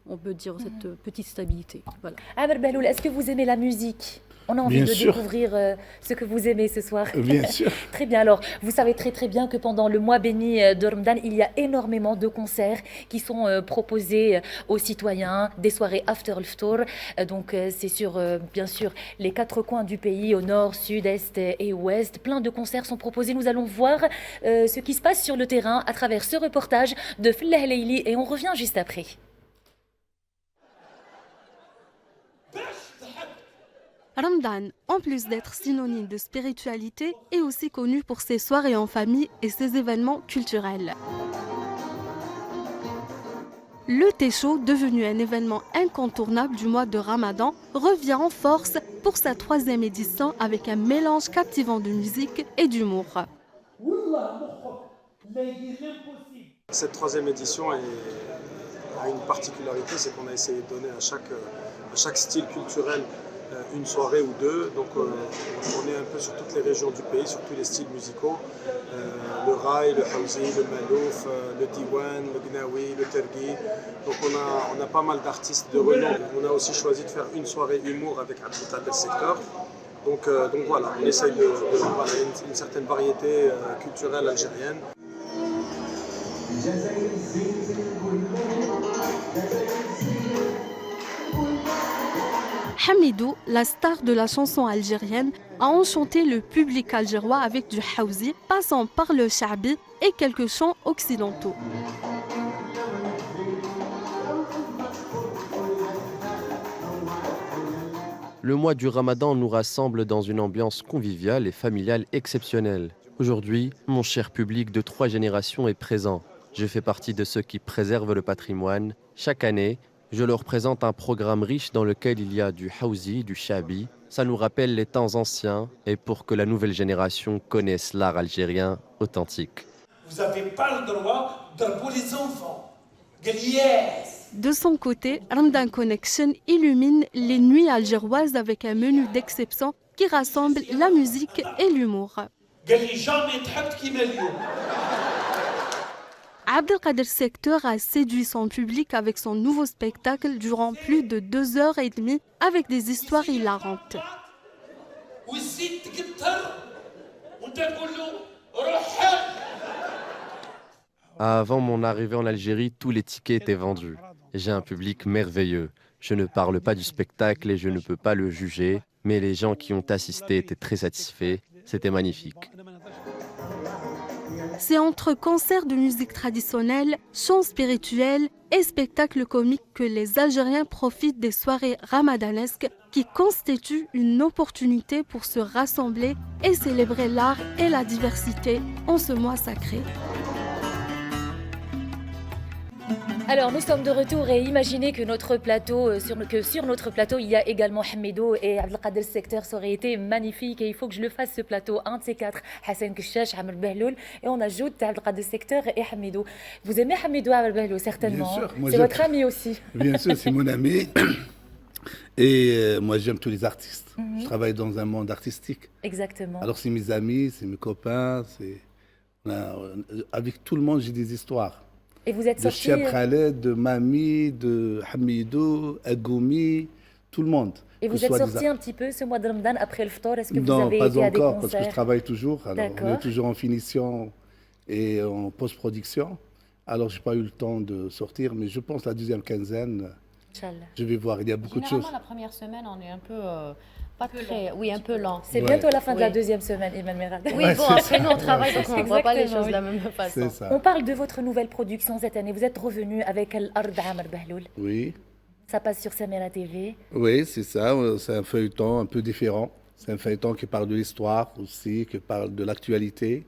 on peut dire cette petite stabilité. Voilà. Ammar Bahloul, est-ce que vous aimez la musique ? On a envie de découvrir ce que vous aimez ce soir. Bien sûr. Très bien. Alors, vous savez très bien que pendant le mois béni de Ramadan, il y a énormément de concerts qui sont proposés aux citoyens, des soirées after al-ftour. Donc, c'est sur, bien sûr, les 4 coins du pays, au nord, sud, est et ouest. Plein de concerts sont proposés. Nous allons voir ce qui se passe sur le terrain à travers ce reportage de Fellah Leili et on revient juste après. Ramadan, en plus d'être synonyme de spiritualité, est aussi connu pour ses soirées en famille et ses événements culturels. Le thé chaud, devenu un événement incontournable du mois de Ramadan, revient en force pour sa 3e édition avec un mélange captivant de musique et d'humour. Cette 3e édition a une particularité, c'est qu'on a essayé de donner à chaque style culturel une soirée ou deux. Donc on est un peu sur toutes les régions du pays, sur tous les styles musicaux. Le raï, le hawzi, le malouf, le diwan, le gnawi, le tergui. Donc on a pas mal d'artistes de renom. On a aussi choisi de faire une soirée humour avec Abdelkader Secteur. Donc voilà, on essaye une certaine variété culturelle algérienne. Hamidou, la star de la chanson algérienne, a enchanté le public algérois avec du hawzi, passant par le sha'bi et quelques chants occidentaux. Le mois du Ramadan nous rassemble dans une ambiance conviviale et familiale exceptionnelle. Aujourd'hui, mon cher public de 3 générations est présent. Je fais partie de ceux qui préservent le patrimoine. Chaque année, je leur présente un programme riche dans lequel il y a du hawzi, du shabi. Ça nous rappelle les temps anciens et pour que la nouvelle génération connaisse l'art algérien authentique. Vous n'avez pas le droit de pour les enfants. Yes. De son côté, Ramadan Connection illumine les nuits algéroises avec un menu d'exception qui rassemble la musique et l'humour. Abdelkader Secteur a séduit son public avec son nouveau spectacle durant plus de 2h30 avec des histoires hilarantes. Avant mon arrivée en Algérie, tous les tickets étaient vendus. J'ai un public merveilleux. Je ne parle pas du spectacle et je ne peux pas le juger, mais les gens qui ont assisté étaient très satisfaits. C'était magnifique. C'est entre concerts de musique traditionnelle, chants spirituels et spectacles comiques que les Algériens profitent des soirées ramadanesques qui constituent une opportunité pour se rassembler et célébrer l'art et la diversité en ce mois sacré. Alors nous sommes de retour et imaginez que sur notre plateau il y a également Hamidou et Abdelkader Secteur. Ça aurait été magnifique et il faut que je le fasse ce plateau, un de ces 4, Hassan Kchach, Ammar Bahloul, et on ajoute Abdelkader Secteur et Hamidou. Vous aimez Hamidou, Ammar Bahloul, certainement? Bien sûr. C'est votre ami aussi. Bien sûr, c'est mon ami. Et moi j'aime tous les artistes. Je travaille dans un monde artistique. Exactement. Alors c'est mes amis, c'est mes copains, avec tout le monde j'ai des histoires. Et vous êtes sorti... De Cheb Khaled, de Mami, de Hamidou, Agoumi, tout le monde. Et vous êtes sorti un petit peu ce mois de Ramadan après le Ftor? Est-ce que vous avez été à des concerts? Non, pas encore, parce que je travaille toujours. Alors, on est toujours en finition et en post-production. Alors, je n'ai pas eu le temps de sortir, mais je pense la 2e quinzaine, je vais voir. Il y a beaucoup de choses. La première semaine, on est un peu Pas très, oui, un peu lent. C'est bientôt la fin de la deuxième semaine, Iman Merad. Oui, bon, après nous on travaille, donc on ne voit pas les choses de la même façon. On parle de votre nouvelle production cette année. Vous êtes revenu avec Al-Ard Amr Bahloul. Oui. Ça passe sur Samira TV. Oui, c'est ça. C'est un feuilleton un peu différent. C'est un feuilleton qui parle de l'histoire aussi, qui parle de l'actualité.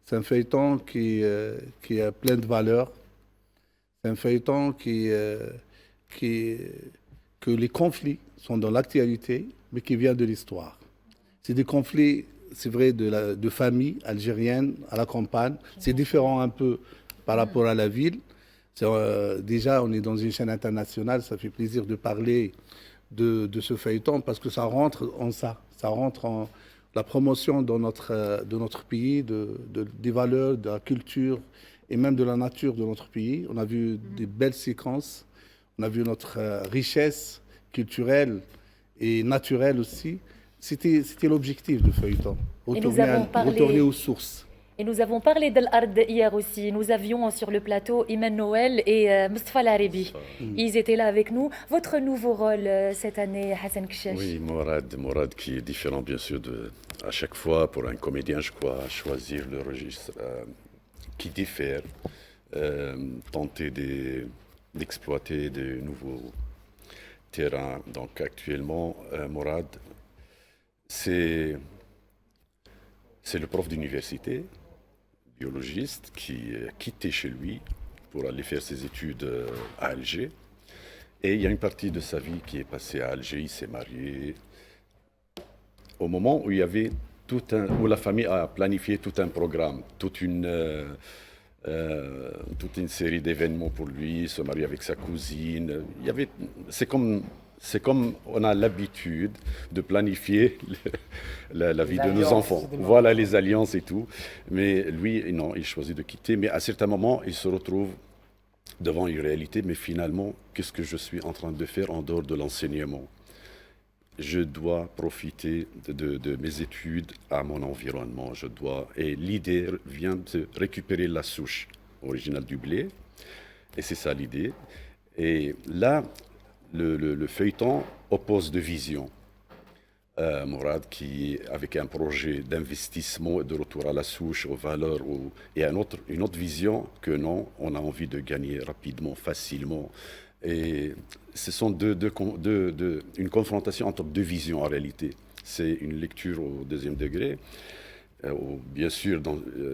C'est un feuilleton qui a plein de valeurs. C'est un feuilleton que les conflits sont dans l'actualité, mais qui vient de l'histoire. C'est des conflits, c'est vrai, de famille algérienne à la campagne. C'est différent un peu par rapport à la ville. Déjà, on est dans une chaîne internationale, ça fait plaisir de parler de ce feuilleton parce que ça rentre en ça. Ça rentre en la promotion de notre pays, des valeurs, de la culture et même de la nature de notre pays. On a vu des belles séquences, on a vu notre richesse culturelle et naturelle aussi. C'était l'objectif du feuilleton, retourner aux sources. Et nous avons parlé d'Al-Ard hier aussi. Nous avions sur le plateau Iman Noël et Mustafa Larabi. Ils étaient là avec nous. Votre nouveau rôle cette année, Hassan Kchash? Oui, Morad qui est différent bien sûr à chaque fois pour un comédien, je crois, choisir le registre qui diffère, tenter d'exploiter de nouveaux terrains. Donc actuellement, Morad, c'est le prof d'université, biologiste, qui a quitté chez lui pour aller faire ses études à Alger. Et il y a une partie de sa vie qui est passée à Alger, il s'est marié. Au moment où il y avait où la famille a planifié tout un programme, toute une série d'événements pour lui, se marier avec sa cousine. C'est comme on a l'habitude de planifier la vie de nos enfants. Voilà les alliances et tout. Mais lui, non, il choisit de quitter. Mais à certains moments, il se retrouve devant une réalité. Mais finalement, qu'est-ce que je suis en train de faire en dehors de l'enseignement? Je dois profiter de mes études à mon environnement. Et l'idée vient de récupérer la souche originale du blé. Et c'est ça l'idée. Et là, le feuilleton oppose deux visions. Morad, qui avec un projet d'investissement et de retour à la souche, aux valeurs, et une autre vision que non, on a envie de gagner rapidement, facilement. Et ce sont une confrontation entre deux visions en réalité. C'est une lecture au deuxième degré, bien sûr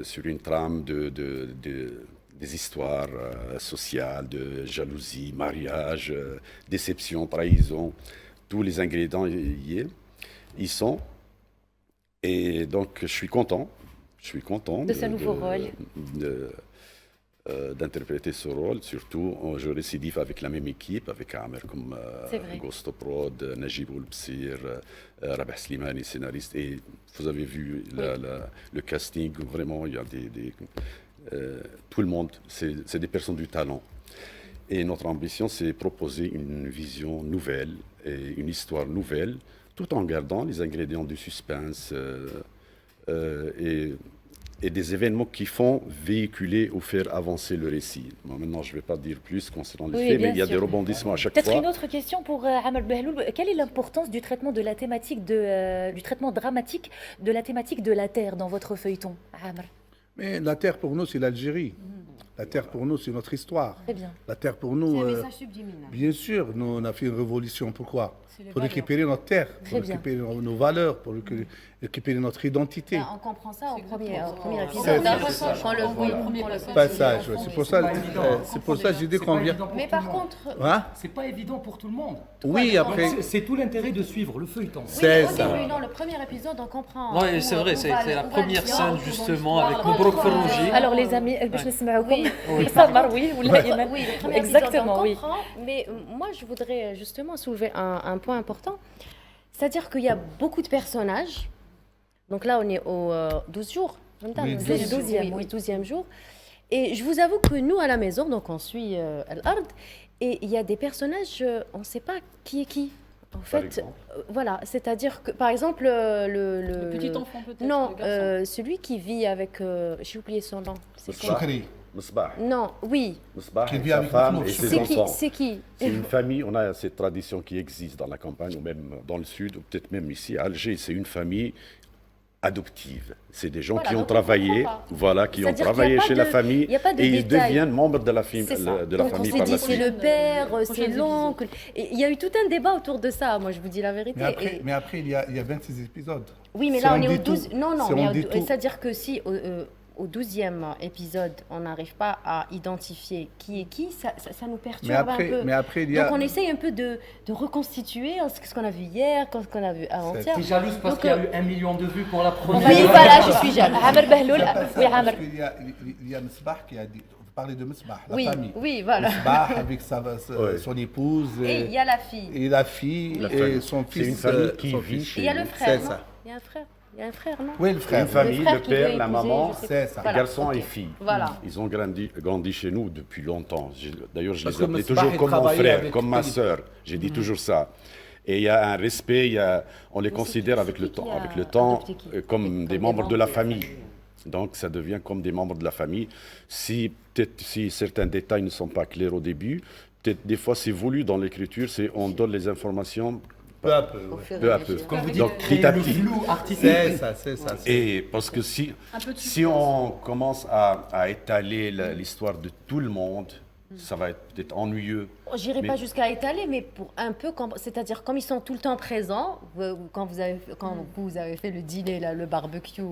sur une trame des histoires sociales, de jalousie, mariage, déception, trahison, tous les ingrédients y sont. Et donc je suis content de ce nouveau rôle. D'interpréter ce rôle, surtout je récidive avec la même équipe, avec Amer comme Ghosto Prod, Najib Oulbsir, Rabah Slimani, scénariste. Et vous avez vu le casting, vraiment, il y a tout le monde, c'est des personnes du talent. Et notre ambition, c'est proposer une vision nouvelle et une histoire nouvelle, tout en gardant les ingrédients du suspense et des événements qui font véhiculer ou faire avancer le récit. Bon, maintenant, je ne vais pas dire plus concernant les faits, mais il y a des rebondissements à chaque fois. Peut-être une autre question pour Amr Bahloul. Quelle est l'importance du traitement de la thématique du traitement dramatique de la thématique de la terre dans votre feuilleton, Amr? Mais la terre pour nous, c'est l'Algérie. La terre pour nous, c'est notre histoire. Très bien. La terre pour nous, c'est un message subliminal. Bien sûr, nous on a fait une révolution. Pourquoi? Pour récupérer notre terre, pour récupérer nos valeurs, pour récupérer notre identité. On comprend ça au premier épisode. Passage, c'est pour ça que j'ai dit qu'on vient. Mais par contre, c'est pas évident pour tout le monde. Oui, après. C'est tout l'intérêt de suivre le feuilleton. C'est ça. Dans le premier épisode, on comprend. Oui, c'est vrai, c'est la première scène justement avec Mabrouk Ferrouji. Alors les amis, oui, exactement, oui. Mais moi, je voudrais justement soulever un point important, c'est-à-dire qu'il y a beaucoup de personnages. Donc là, on est au 12 jours. Oui, 12e jour. Et je vous avoue que nous, à la maison, donc on suit Al-Ard, et il y a des personnages, on ne sait pas qui est qui. En fait, voilà, c'est-à-dire que, par exemple, le petit enfant peut-être. Non, celui qui vit avec, j'ai oublié son nom. Choukri. Misbah. Non, oui. Misbah Qui avec vit sa avec femme nous. et ses C'est qui? enfants. C'est qui? C'est une famille, on a cette tradition qui existe dans la campagne ou même dans le sud, ou peut-être même ici à Alger, c'est une famille adoptive. C'est des gens Voilà, qui ont donc on travaillé, comprend pas. voilà, qui ont C'est-à-dire qu'il y a travaillé pas chez de- la famille il y a pas de et ils détails. deviennent membres de la, famille C'est ça. de la Donc famille on s'est par dit la c'est suite. le père, c'est Prochaine l'oncle. Et il y a eu tout un débat autour de ça, moi je vous dis la vérité. Et- Mais après, il y a 26 épisodes. Oui, mais Si là on est au dit tout- 12. Non, non, si mais on dit tout- c'est-à-dire que si au 12e épisode, on n'arrive pas à identifier qui est qui, ça nous perturbe un peu. Mais après, il y a... Donc on essaye un peu de reconstituer ce qu'on a vu hier, ce qu'on a vu avant-hier. Tu es jalouse parce Donc, qu'il y a eu 1 million de vues pour la première. Oui, voilà, je suis jaloux. Amr Behloul, oui, Amr. Parce qu'il y a Misbah qui a dit... Vous parlez de Misbah, la Oui, famille. oui, voilà. Misbah avec son épouse. Et il y a la fille. Et la fille La et famille. son fils. C'est une famille qui son vit fils. chez Il y a le nous. frère, C'est non? ça. Il y a un frère. Il y a un frère, non? Oui, le frère. Une famille, frère le qui veut père, la épouser, maman, je sais C'est ça. Voilà, garçon ok. et fille. Voilà. Ils ont grandi chez nous depuis longtemps. D'ailleurs, je Parce les que appelais Misbah, toujours il comme mon travaillait frère, avec comme ma Philippe. sœur. J'ai dit toujours ça. Et il y a un respect, on les considère avec le temps, adopté qui comme des membres de la famille. Donc, ça devient comme des membres de la famille. Si certains détails ne sont pas clairs au début, peut-être des fois c'est voulu dans l'écriture, on donne les informations Peu à peu. peu à peu. Comme vous dites, Donc, créer petit à le petit. flou artistique. C'est ça. Et parce que si on commence à étaler l'histoire de tout le monde, ça va être peut-être ennuyeux. J'irai Mais- pas jusqu'à étaler, mais pour un peu, c'est-à-dire comme ils sont tout le temps présents, quand vous avez fait le dîner, là, le barbecue,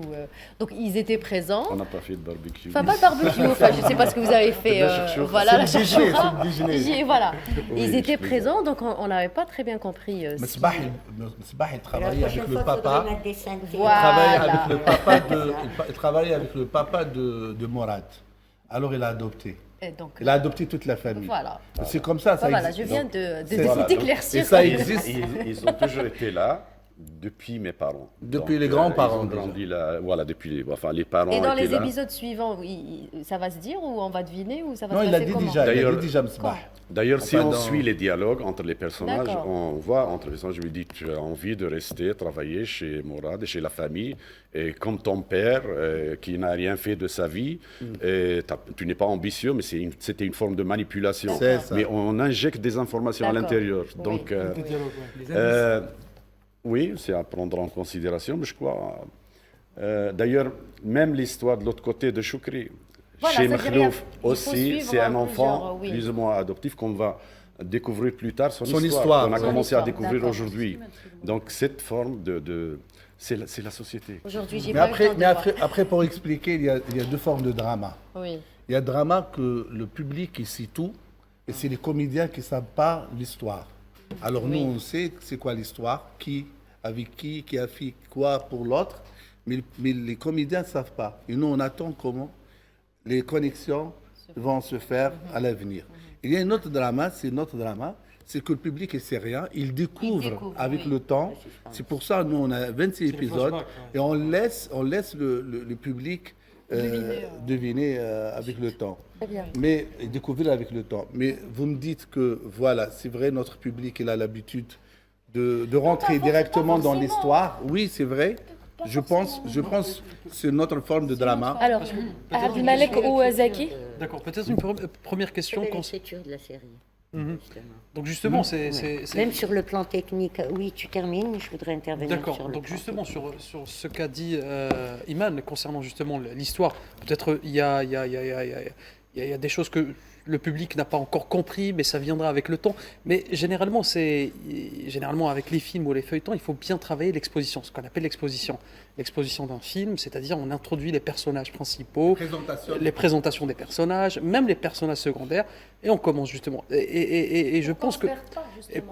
donc ils étaient présents. On n'a pas fait de barbecue. Enfin, pas le barbecue, enfin, je sais pas ce que vous avez fait. La chercheuse. Voilà, la C'est le déjeuner, chercheuse. c'est le déjeuner. Voilà. Oui, Ils je étaient plaisante. présents, donc on n'avait pas très bien compris. Misbah, il travaillait avec le papa. Voilà. Il travaillait avec le papa de Morad. Alors il a adopté. Et donc, Il a adopté toute la famille. Voilà. C'est comme ça, ça Voilà, existe. je viens Donc, de d'éclaircir. Et ça existe. Ils ont toujours été là depuis mes parents. Depuis les grands-parents, Ils ont grandi là, voilà, depuis les parents Et dans étaient les là. épisodes suivants, ça va se dire ou on va deviner ou ça va Non, se il a passer dit comment déjà. Il a D'ailleurs- dit déjà Misbah. D'ailleurs, si Enfin, on dans- suit les dialogues entre les personnages, D'accord. on voit entre les personnages, je lui dis, tu as envie de rester, travailler chez Mourad et chez la famille, et comme ton père, qui n'a rien fait de sa vie, et tu n'es pas ambitieux, mais c'était une forme de manipulation. C'est ça. Mais on injecte des informations à D'accord. l'intérieur. Oui. Donc, Des dialogues, ouais. Les indices. oui, c'est à prendre en considération, mais je crois... D'ailleurs, même l'histoire de l'autre côté de Choukri, Voilà, chez c'est-à-dire, Mkhlouf il faut aussi, suivre c'est un plusieurs, enfant oui. plus ou moins adoptif qu'on va découvrir plus tard son Son histoire. histoire. On a Son commencé à histoire, découvrir d'accord. aujourd'hui. Donc cette forme c'est la société. Aujourd'hui, j'ai Mais pas eu le temps de voir. après, pour expliquer, il y a deux formes de drama. Oui. Il y a drama que le public il sait tout, et c'est les comédiens qui ne savent pas l'histoire. Alors nous, on sait c'est quoi l'histoire, avec qui a fait quoi pour l'autre, mais les comédiens ne savent pas. Et nous, on attend comment les connexions vont se faire à l'avenir. Il y a un autre drama, c'est que le public ne sait rien, il découvre avec le temps. C'est pour ça, nous, on a 26 épisodes, flashbacks, et on laisse le public deviner avec le temps. Très bien. Mais découvrir avec le temps. Mais vous me dites que, voilà, c'est vrai, notre public, il a l'habitude de rentrer directement dans l'histoire. Oui, c'est vrai. Je pense que c'est notre forme de drama. Alors, Abdelmalek ou Zaki? D'accord, peut-être une première question. C'est l'écriture de la série. Mhm. Donc justement, c'est... Même sur le plan technique, oui, tu termines, je voudrais intervenir sur D'accord, le donc plan justement sur ce qu'a dit Iman concernant justement l'histoire, peut-être il y a des choses que le public n'a pas encore compris, mais ça viendra avec le temps. Mais généralement avec les films ou les feuilletons, il faut bien travailler l'exposition, ce qu'on appelle l'exposition. L'exposition d'un film, c'est-à-dire on introduit les personnages principaux, les présentations des personnages, même les personnages secondaires, et on commence justement. Et je pense que...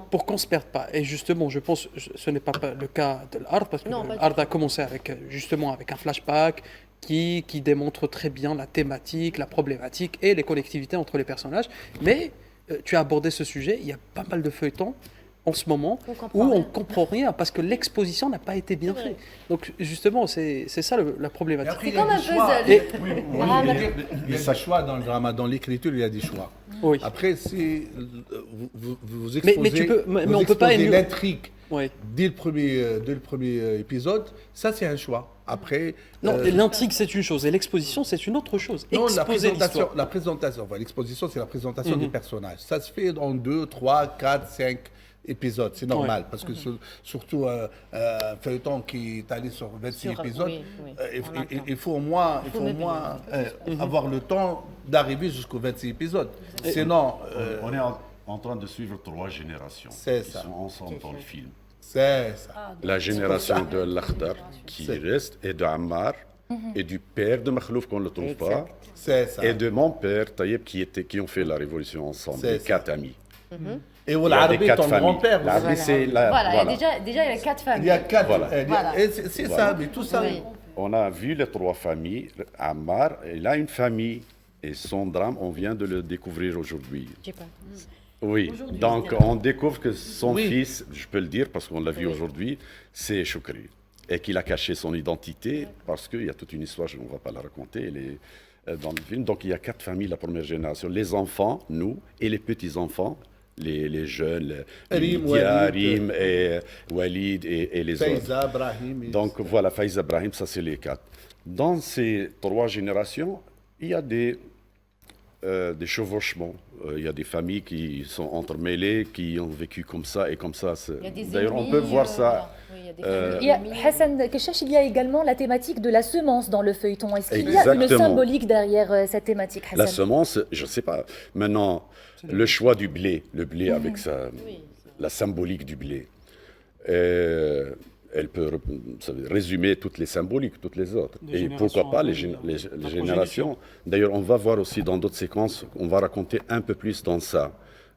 Pour qu'on ne se perde pas. Et justement, je pense que ce n'est pas le cas de l'Ard, parce que l'Ard a commencé avec un flashback qui démontre très bien la thématique, la problématique et les connectivités entre les personnages. Mais tu as abordé ce sujet, il y a pas mal de feuilletons en ce moment où on ne comprend rien parce que l'exposition n'a pas été bien faite. Donc justement, c'est ça la problématique. C'est comme un puzzle. Il y a des choix dans le drama, dans l'écriture, il y a des choix. Oui. Après, si vous exposez, mais on peut pas l'intrigue dès le premier épisode, ça c'est un choix. Après, non, l'intrigue c'est une chose et l'exposition c'est une autre chose. Non, Exposer la présentation, l'exposition c'est la présentation des personnages. Ça se fait en 2, 3, 4, 5 épisodes, c'est normal, parce que surtout un feuilleton qui est allé sur 26 épisodes, il faut au moins, avoir le temps d'arriver jusqu'aux 26 épisodes. Sinon... on est en train de suivre 3 générations qui sont ensemble dans le film. C'est ça. La génération de l'Akhdar qui reste, et de Ammar, et du père de Makhlouf qu'on ne le trouve pas, et de mon père, Taïeb, qui ont fait la révolution ensemble, les 4 amis. Et l'Arabie, ton grand-père. L'Arabie, c'est la... Voilà, déjà, il y a 4 familles. Il y a 4. Voilà. C'est ça, mais tout ça... On a vu les 3 familles. Ammar, il a une famille, et son drame, on vient de le découvrir aujourd'hui. Oui, donc on découvre que son fils, je peux le dire parce qu'on l'a vu aujourd'hui, c'est Choukri. Et qu'il a caché son identité parce qu'il y a toute une histoire, on ne va pas la raconter, elle est dans le film. Donc il y a 4 familles, la première génération, les enfants, nous, et les petits-enfants, les jeunes, Rim et Walid et les Faiza, autres. Brahim. Donc voilà, Faiza, Brahim, ça c'est les 4. Dans ces 3 générations, il y a des chevauchements. Il y a des familles qui sont entremêlées, qui ont vécu comme ça et comme ça. D'ailleurs, on peut voir ça. Hassan Keshash, il y a également la thématique de la semence dans le feuilleton. Est-ce qu'il y a une symbolique derrière cette thématique, Hassan? La semence, je ne sais pas. Maintenant, le choix du blé, le blé avec la symbolique du blé. Elle peut résumer toutes les symboliques, toutes les autres. Et pourquoi pas les générations. D'ailleurs, on va voir aussi dans d'autres séquences, on va raconter un peu plus dans ça.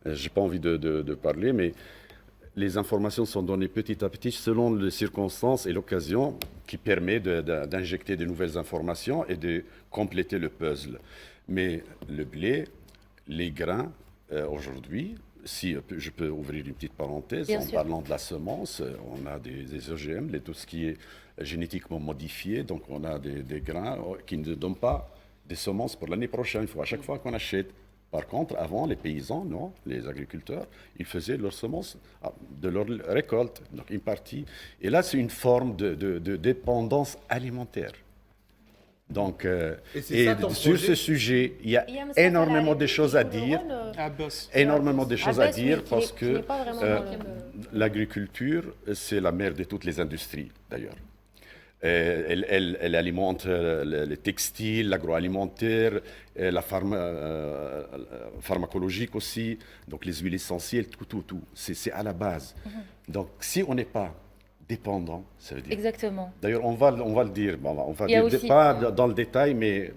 Je n'ai pas envie de parler, mais les informations sont données petit à petit selon les circonstances et l'occasion qui permet d'injecter de nouvelles informations et de compléter le puzzle. Mais le blé, les grains, aujourd'hui, si je peux ouvrir une petite parenthèse, parlant de la semence, on a des OGM, tout ce qui est génétiquement modifié, donc on a des grains qui ne donnent pas des semences pour l'année prochaine. Il faut à chaque fois qu'on achète. Par contre, avant, les paysans, non, les agriculteurs, ils faisaient leurs semences de leur récolte, donc une partie. Et là, c'est une forme de dépendance alimentaire. Donc, sur ce sujet, il y a énormément de choses à dire, parce que l'agriculture, c'est la mère de toutes les industries, d'ailleurs. Elle alimente le textile, l'agroalimentaire, la pharmacologique aussi, donc les huiles essentielles, tout. C'est à la base. Donc, si on n'est pas dépendant, ça veut dire... Exactement. D'ailleurs, on va le dire, pas dans le détail, mais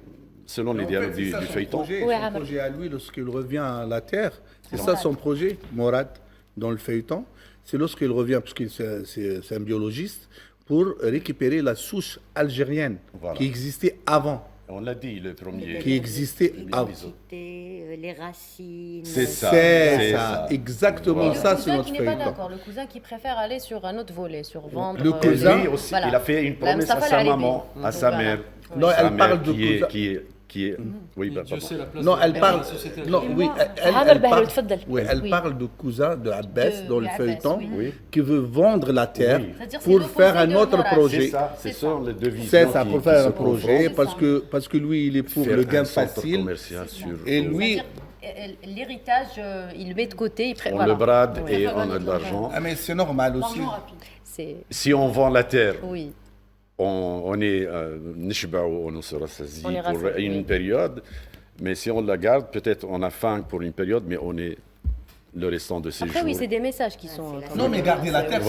selon les dialogues du feuilleton. Son projet à lui, lorsqu'il revient à la Terre, c'est ça son projet, Morad, dans le feuilleton. C'est lorsqu'il revient, parce que c'est un biologiste, pour récupérer la souche algérienne qui existait avant. On l'a dit, le premier. Qui existait avant. Les racines. C'est ça. Exactement ça, c'est notre feuilleton. Le cousin qui n'est pas d'accord, le cousin qui préfère aller sur un autre volet, sur vendre... Le cousin, aussi, il a fait une promesse à sa maman, à sa mère. Non, elle parle de cousin. Oui, non, elle parle. Non, oui, elle parle de cousin de Abbas dans le feuilleton qui veut vendre la terre pour faire un autre projet. C'est ça, les deux visions. C'est ça, pour faire un projet, parce que lui, il est pour le gain facile. Et lui. L'héritage, il le met de côté. On le brade et on a de l'argent. Mais c'est normal aussi. Si on vend la terre. Oui. On est on se rassasie pour une période, mais si on la garde, peut-être on a faim pour une période, mais on est le restant de ces jours. Après, oui, c'est des messages qui sont... Non, mais garder la terre,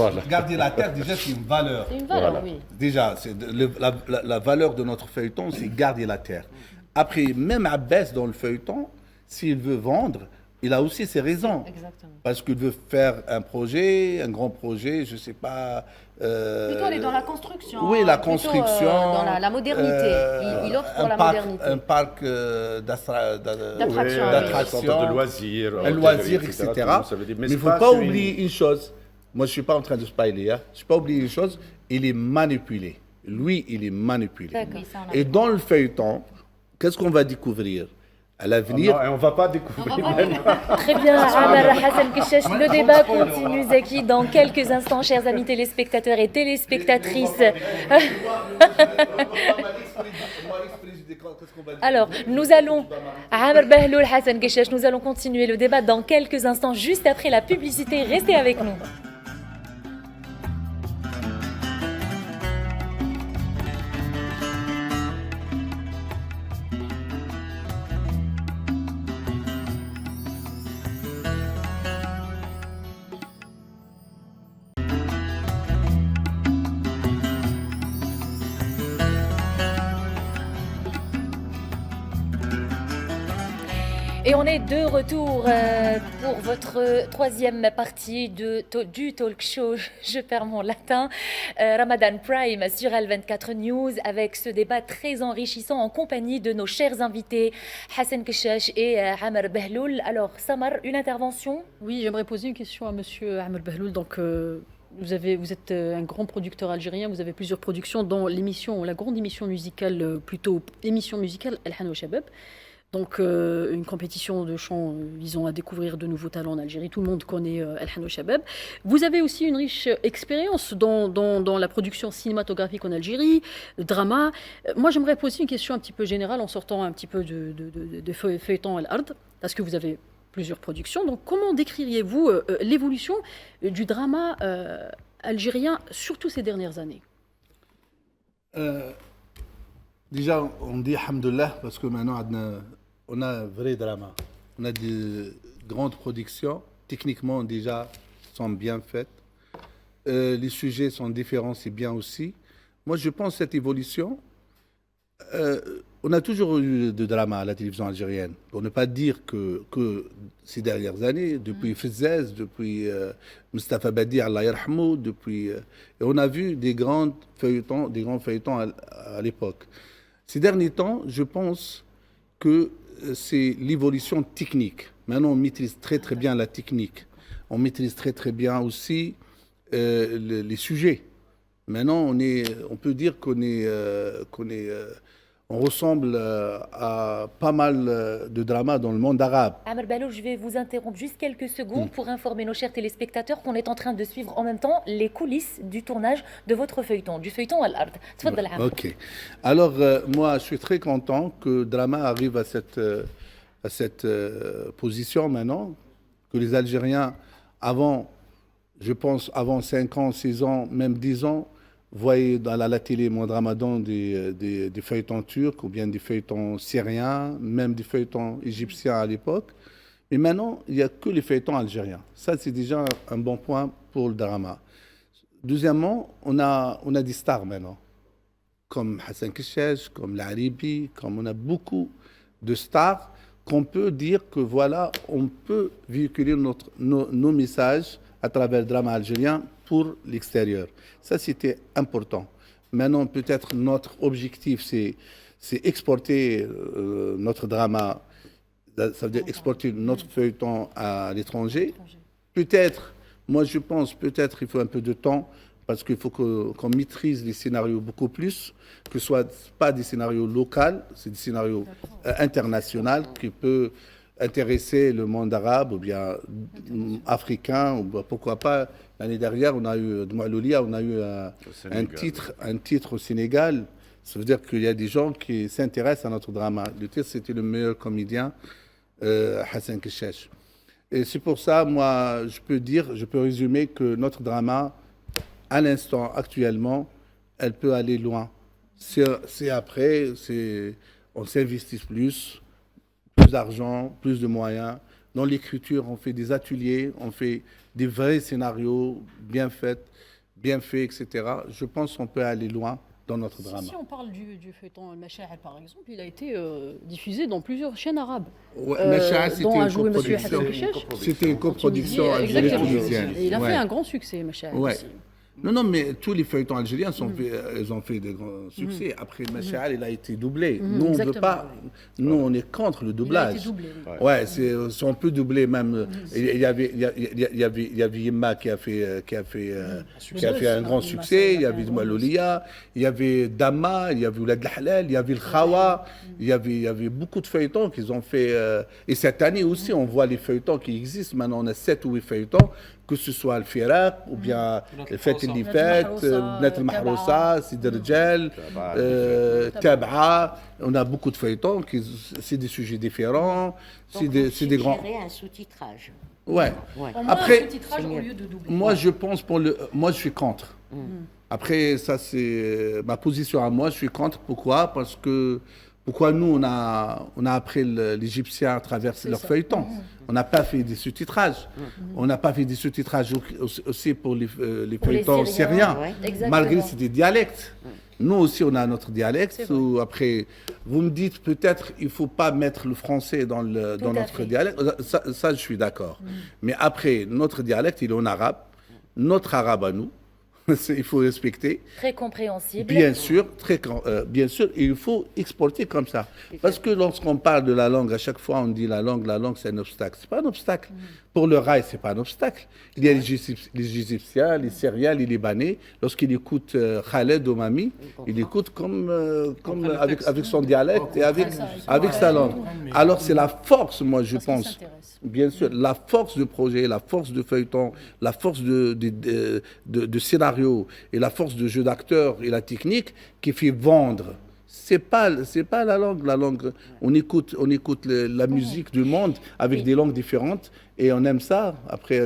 déjà, c'est une valeur. C'est une valeur, oui. Déjà, la valeur de notre feuilleton, c'est garder la terre. Après, même Abbas, dans le feuilleton, s'il veut vendre, il a aussi ses raisons. Exactement. Parce qu'il veut faire un projet, un grand projet, je ne sais pas... Plutôt aller dans la construction. Oui, la construction. Dans la modernité. Il opte pour la modernité. Un parc d'attractions, de loisirs. Un loisir, etc. Mais il ne faut pas oublier une chose. Moi, je ne suis pas en train de spoiler. Hein. Je ne suis pas oublier une chose. Il est manipulé. Lui, il est manipulé. Et dans le feuilleton, qu'est-ce qu'on va découvrir? à l'avenir. Et on ne va pas découvrir maintenant. Très bien, Amar Hassan Keshesh. Le débat continue, Zaki, dans quelques instants, chers amis téléspectateurs et téléspectatrices. Alors, nous allons, Amar Bahloul, Hassan Keshesh, nous allons continuer le débat dans quelques instants, juste après la publicité. Restez avec nous. Et on est de retour pour votre troisième partie du talk show, je perds mon latin, Ramadan Prime sur Al24 News, avec ce débat très enrichissant en compagnie de nos chers invités Hassan Keshesh et Amar Bahloul. Alors Samar, une intervention? Oui, j'aimerais poser une question à monsieur Amar Bahloul. Donc, vous êtes un grand producteur algérien, vous avez plusieurs productions dans l'émission, la grande émission musicale, plutôt émission musicale Al-Han wa Shabab. Donc, une compétition de chant visant à découvrir de nouveaux talents en Algérie. Tout le monde connaît Al-Han wa Shabab. Vous avez aussi une riche expérience dans la production cinématographique en Algérie, le drama. Moi, j'aimerais poser une question un petit peu générale en sortant un petit peu de feuilleton Al-Ard, parce que vous avez plusieurs productions. Donc, comment décririez-vous l'évolution du drama algérien, surtout ces dernières années? Déjà, on dit alhamdoulilah parce que maintenant, on a un vrai drama. On a des grandes productions, techniquement déjà, sont bien faites. Les sujets sont différents, c'est bien aussi. Moi, je pense que cette évolution, on a toujours eu de drama à la télévision algérienne. Pour ne pas dire que ces dernières années, depuis Fizzaz, depuis Mustafa Badi, Allah yarhamou, depuis... et on a vu des grands feuilletons à l'époque. Ces derniers temps, je pense que c'est l'évolution technique. Maintenant, on maîtrise très très bien la technique. On maîtrise très très bien aussi les sujets. Maintenant, on peut dire on ressemble à pas mal de dramas dans le monde arabe. Amar Bahloul, je vais vous interrompre juste quelques secondes pour informer nos chers téléspectateurs qu'on est en train de suivre en même temps les coulisses du tournage de votre feuilleton, du feuilleton Al-Ard. Ok. Alors, moi, je suis très content que Drama arrive à cette position maintenant, que les Algériens, je pense, avant 5 ans, 6 ans, même 10 ans, voyez dans la télé, mois de Ramadan, des feuilletons turcs ou bien des feuilletons syriens, même des feuilletons égyptiens à l'époque. Mais maintenant, il n'y a que les feuilletons algériens. Ça, c'est déjà un bon point pour le drama. Deuxièmement, on a des stars maintenant, comme Hassan Keshesh, comme l'Aribi, comme on a beaucoup de stars qu'on peut dire que voilà, on peut véhiculer nos messages à travers le drama algérien pour l'extérieur. Ça, c'était important. Maintenant, peut-être notre objectif, c'est exporter notre drama, ça veut dire exporter notre feuilleton à l'étranger. Peut-être, moi je pense, peut-être il faut un peu de temps, parce qu'il faut qu'on maîtrise les scénarios beaucoup plus, que ce soit pas des scénarios locaux, c'est des scénarios internationaux qui peuvent intéresser le monde arabe ou bien africain, ou pourquoi pas. L'année dernière, on a eu un titre au Sénégal. Ça veut dire qu'il y a des gens qui s'intéressent à notre drama. Le titre, c'était le meilleur comédien, Hassan Keshesh. Et c'est pour ça, moi, je peux résumer que notre drama, à l'instant, actuellement, elle peut aller loin. C'est après, on s'investit plus d'argent, plus de moyens. Dans l'écriture, on fait des ateliers, on fait des vrais scénarios bien faits, etc. Je pense qu'on peut aller loin dans notre drama. Si on parle du feuilleton Masha'al, par exemple, il a été diffusé dans plusieurs chaînes arabes. Masha'al, c'était une coproduction algérienne-tunisienne. Il a fait un grand succès, Masha'al aussi. Non, mais tous les feuilletons algériens ils ont fait de grands succès. Après, Machal, il a été doublé. Nous, on veut pas. Nous, on est contre le doublage. Il a été doublé, oui. Ouais, si on peut doubler même. Il y avait Yemma qui a fait un grand succès. Il y avait Malolia, il y avait Dama, il y avait Oulad Halal, il y avait le Khawa. Il y avait beaucoup de feuilletons qu'ils ont fait. Et cette année aussi, on voit les feuilletons qui existent. Maintenant, on a 7 ou 8 feuilletons, que ce soit le Firaq ou bien le Fête اللي فات, Bnat al-Mahrousa, Sid Rijal, Tab'a. On a beaucoup de feuilletons, c'est des sujets différents, c'est des grands. Un sous-titrage. Ouais. Après, moi je pense moi je suis contre. Après, ça c'est ma position à moi, je suis contre. Pourquoi? Parce que pourquoi nous, on a appris l'égyptien à travers leurs feuilletons. On n'a pas fait des sous-titrages. On n'a pas fait des sous-titrages aussi pour les feuilletons syriens, malgré c'est des dialectes. Nous aussi, on a notre dialecte. Après, vous me dites peut-être il ne faut pas mettre le français dans notre dialecte. Ça, je suis d'accord. Mais après, notre dialecte, il est en arabe. Notre arabe à nous. Il faut respecter. Très compréhensible. Bien sûr, il faut exporter comme ça. Parce que lorsqu'on parle de la langue, à chaque fois on dit la langue c'est un obstacle. C'est pas un obstacle. Pour le rail, c'est pas un obstacle. Il y a les Égyptiens, les Syriens, les Libanais. Lorsqu'ils écoutent Khaled ou Mami, ils écoutent comme avec son dialecte et avec sa langue. Alors c'est la force, moi je pense. Bien sûr, la force de projet, la force de feuilleton, la force de scénario et la force de jeu d'acteur et la technique qui fait vendre. C'est pas la langue. La langue, on écoute la musique du monde avec des langues différentes et on aime ça. Après,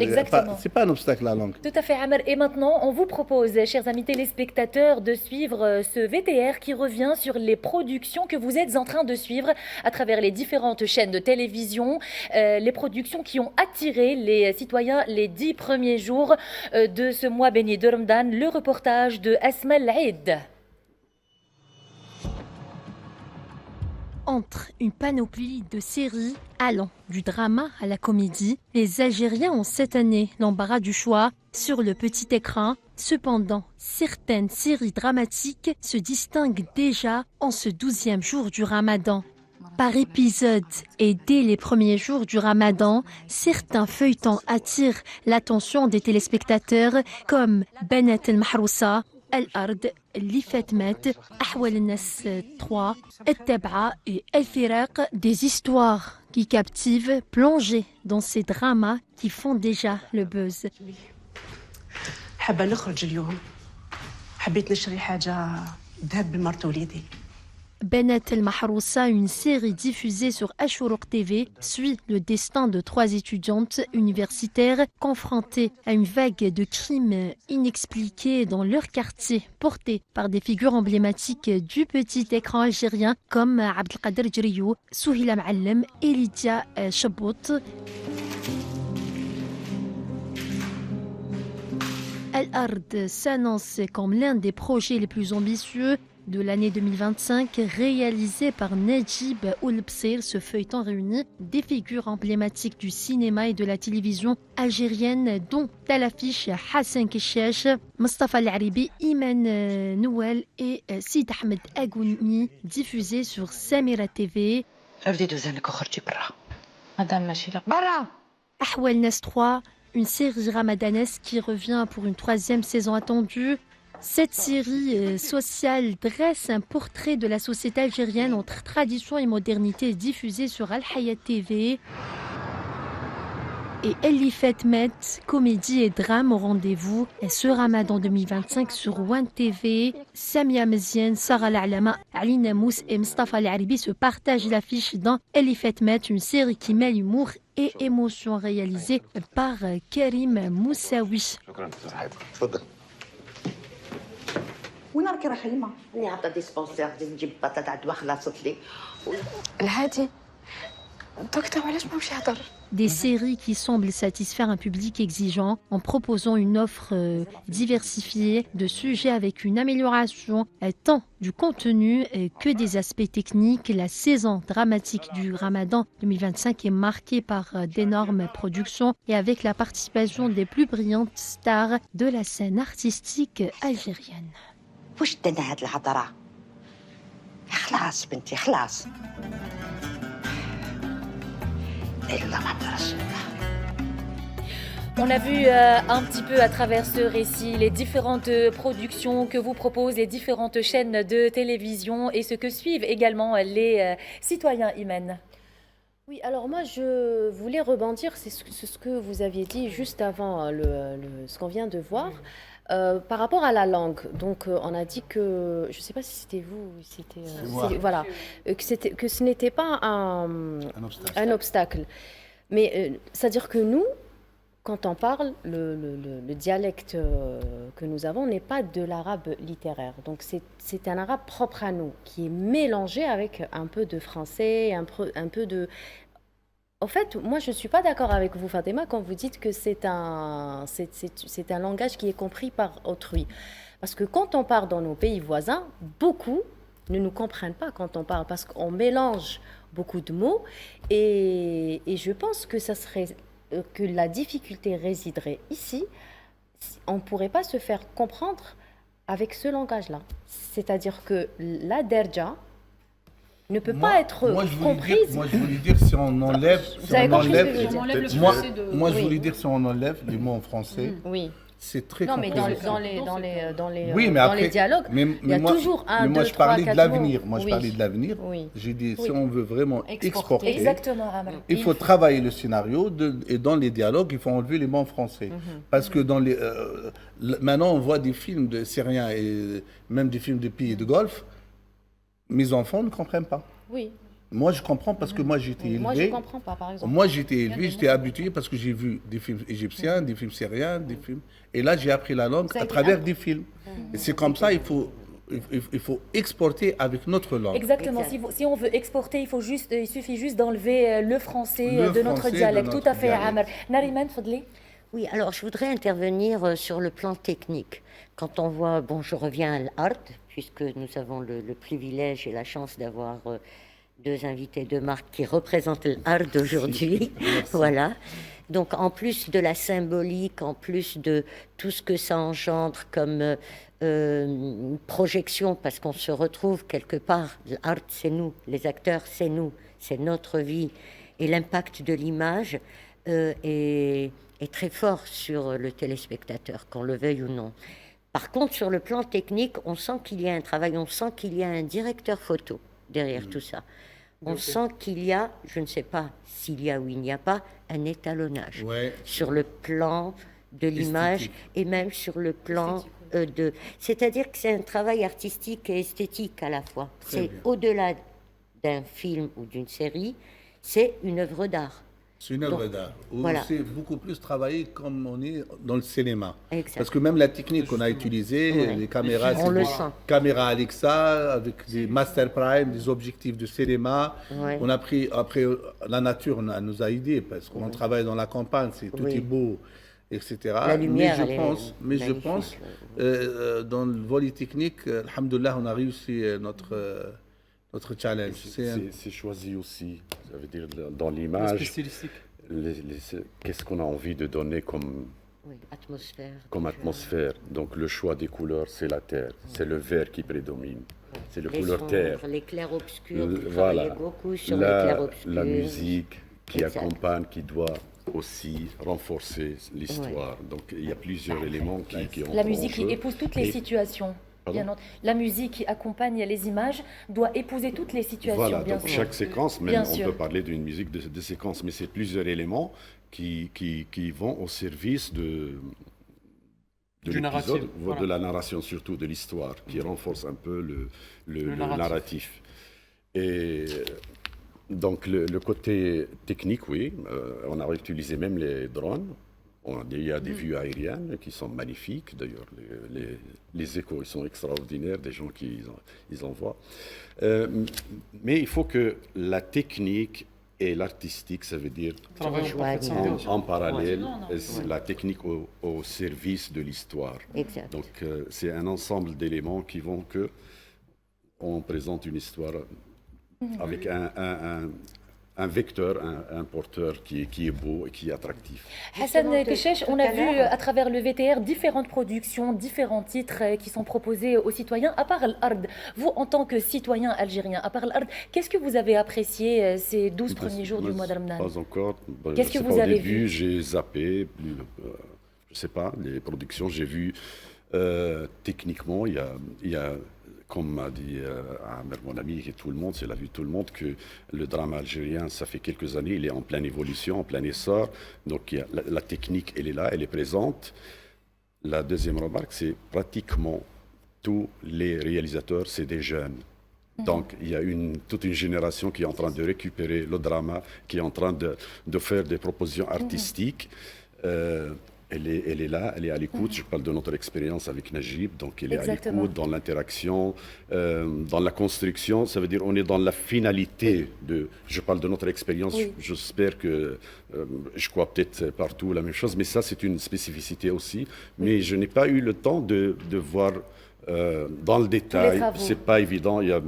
c'est pas un obstacle la langue. Tout à fait, Amer. Et maintenant, on vous propose, chers amis téléspectateurs, de suivre ce VTR qui revient sur les productions que vous êtes en train de suivre à travers les différentes chaînes de télévision, les productions qui ont attiré les citoyens les 10 premiers jours de ce mois béni de Ramadan. Le reportage de Asma Laïd. Entre une panoplie de séries allant du drama à la comédie, les Algériens ont cette année l'embarras du choix sur le petit écran. Cependant, certaines séries dramatiques se distinguent déjà en ce 12e jour du Ramadan. Par épisode et dès les premiers jours du Ramadan, certains feuilletons attirent l'attention des téléspectateurs comme Bnat al-Mahrousa, الأرض اللي فات مات أحوال الناس 3 التبعة et الفراق, des histoires qui captivent, plongées dans ces dramas qui font déjà le buzz. حابة نخرج اليوم حبيت نشري حاجة ذهب بمرت وليدي. Bnat al-Mahrousa, une série diffusée sur Ashourouk TV, suit le destin de 3 étudiantes universitaires confrontées à une vague de crimes inexpliqués dans leur quartier, portés par des figures emblématiques du petit écran algérien comme Abdelkader Djriou, Souhila Ma'allem et Lydia Chabout. Al-Ard s'annonce comme l'un des projets les plus ambitieux de l'année 2025, réalisé par Najib Oulbsir. Ce feuilleton réunit des figures emblématiques du cinéma et de la télévision algérienne, dont à l'affiche Hassan Keshash, Mustafa Al-Aribi, Iman Nouel et Sid Ahmed Agouni, diffusé sur Samira TV. Ahwal Nas 3, une série ramadanesque qui revient pour une 3e saison attendue. Cette série sociale dresse un portrait de la société algérienne entre tradition et modernité, diffusée sur Al-Hayat TV. Et Elli Fetmet, comédie et drame au rendez-vous. Et ce Ramadan 2025 sur One TV, Samia Meziane, Sarah La'lama, Ali Namous et Mustafa Al-Aribi se partagent l'affiche dans Elli Fetmet, une série qui mêle humour et émotion, réalisée par Karim Moussaoui. وين راكي رايحه يما؟ راني عطا ديسبونسير نجيب بطاطا عاد خلصت لي. الهادي دكتور علاش ما مشي يهضر؟ Des séries qui semblent satisfaire un public exigeant en proposant une offre diversifiée de sujets avec une amélioration tant du contenu que des aspects techniques. La saison dramatique du Ramadan 2025 est marquée par d'énormes productions et avec la participation des plus brillantes stars de la scène artistique algérienne. وش الدنيا هاد الهضرة؟ خلاص بنتي خلاص. إلا محمد رسول الله. On a vu un petit peu à travers ce récit les différentes productions que vous proposent les différentes chaînes de télévision et ce que suivent également les citoyens, Imen. Oui, alors moi je voulais rebondir, c'est ce que vous aviez dit juste avant ce qu'on vient de voir. Par rapport à la langue, donc on a dit que, je ne sais pas si c'était vous, voilà, que ce n'était pas un obstacle. Mais c'est-à-dire que nous, quand on parle, le dialecte que nous avons n'est pas de l'arabe littéraire. Donc c'est un arabe propre à nous, qui est mélangé avec un peu de français, un peu de... En fait, moi, je ne suis pas d'accord avec vous, Fatima, quand vous dites que c'est un langage qui est compris par autrui. Parce que quand on parle dans nos pays voisins, beaucoup ne nous comprennent pas quand on parle, parce qu'on mélange beaucoup de mots. Et je pense que que la difficulté résiderait ici. On ne pourrait pas se faire comprendre avec ce langage-là. C'est-à-dire que la derja ne peut pas être comprise. Moi, je voulais dire, si on enlève... Vous avez compris ce que je veux dire. Moi, je voulais dire, si on enlève les mots en français, c'est très compliqué. Non, mais dans les dialogues, il y a toujours un, deux, trois, quatre mots. Moi, je parlais de l'avenir. Moi, je parlais de l'avenir. J'ai dit, si on veut vraiment exporter, il faut travailler le scénario et dans les dialogues, il faut enlever les mots en français. Parce que maintenant, on voit des films de Syriens et même des films de pays de Golfe. Mes enfants ne comprennent pas. Oui. Moi, je comprends parce que moi, j'ai été élevé. Moi, je ne comprends pas, par exemple. Moi, j'ai été élevé, j'étais habitué parce que j'ai vu des films égyptiens, des films syriens, des films... Et là, j'ai appris la langue à travers des films. Et c'est comme ça, il faut exporter avec notre langue. Exactement. Si on veut exporter, il suffit juste d'enlever le français de notre dialecte. Tout à fait, Amr. Nariman, Fadli. Oui, alors je voudrais intervenir sur le plan technique. Quand on voit, je reviens à l'art, puisque nous avons le privilège et la chance d'avoir deux invités de marque qui représentent l'art d'aujourd'hui. Voilà. Donc en plus de la symbolique, en plus de tout ce que ça engendre comme projection, parce qu'on se retrouve quelque part, l'art c'est nous, les acteurs c'est nous, c'est notre vie, et l'impact de l'image est très fort sur le téléspectateur, qu'on le veuille ou non. Par contre, sur le plan technique, on sent qu'il y a un travail, on sent qu'il y a un directeur photo derrière tout ça. On sent qu'il y a, je ne sais pas s'il y a ou il n'y a pas, un étalonnage sur le plan de l'image et même sur le plan de... C'est-à-dire que c'est un travail artistique et esthétique à la fois. C'est au-delà d'un film ou d'une série, c'est une œuvre d'art. C'est une œuvre d'art. Voilà. C'est beaucoup plus travaillé comme on est dans le cinéma. Exact. Parce que même la technique qu'on a utilisée, les caméras, on le sent. Caméras Alexa, avec des Master Prime, des objectifs de cinéma. On a pris, après, la nature nous a aidés, parce qu'on travaille dans la campagne, tout est beau, etc. La lumière, mais je pense, dans le volet technique, alhamdoulilah, on a réussi notre challenge. C'est choisi aussi, ça veut dire dans l'image, qu'est-ce qu'on a envie de donner comme atmosphère. Donc le choix des couleurs, c'est la terre, c'est le vert qui prédomine, c'est le couleur terre. Les clairs-obscurs, beaucoup sur la, les clairs-obscurs. La musique qui accompagne, qui doit aussi renforcer l'histoire. Donc il y a plusieurs éléments qui ont... La musique qui épouse toutes les situations. La musique qui accompagne les images doit épouser toutes les situations. Voilà, bien donc sûr. chaque séquence, même on peut parler d'une musique de séquence, mais c'est plusieurs éléments qui vont au service de l'épisode, de la narration surtout, de l'histoire, qui renforce un peu le narratif. Et donc le côté technique, oui, on a utilisé même les drones. Il y a des vues aériennes qui sont magnifiques. D'ailleurs, les échos ils sont extraordinaires, des gens qui ils envoient. Mais il faut que la technique et l'artistique, ça veut dire Joignent. en parallèle, Ouais. c'est la technique au service de l'histoire. Exact. Donc c'est un ensemble d'éléments qui vont que on présente une histoire avec un vecteur, un porteur qui est beau et qui est attractif. Hassan Keshesh, on a vu à travers le VTR différentes productions, différents titres qui sont proposés aux citoyens. À part l'Ard, vous en tant que citoyen algérien, à part l'Ard, qu'est-ce que vous avez apprécié ces 12 premiers jours du mois de Ramadan? Pas encore. Qu'est-ce que vous Au avez début, vu? j'ai zappé, je sais pas, les productions. J'ai vu techniquement, il y a comme m'a dit Amer, mon ami, et tout le monde, c'est la vue de tout le monde, que le drame algérien, ça fait quelques années, il est en pleine évolution, en plein essor. Donc la technique, elle est là, elle est présente. La deuxième remarque, c'est pratiquement tous les réalisateurs, c'est des jeunes. Donc il y a toute une génération qui est en train de récupérer le drama, qui est en train de faire des propositions artistiques. Elle est là, elle est à l'écoute. Je parle de notre expérience avec Najib, donc elle est à l'écoute dans l'interaction, dans la construction. Ça veut dire on est dans la finalité de. Je parle de notre expérience. Oui. J'espère que je crois peut-être partout la même chose, mais ça c'est une spécificité aussi. Mais je n'ai pas eu le temps de voir dans le détail. C'est pas évident. Il y a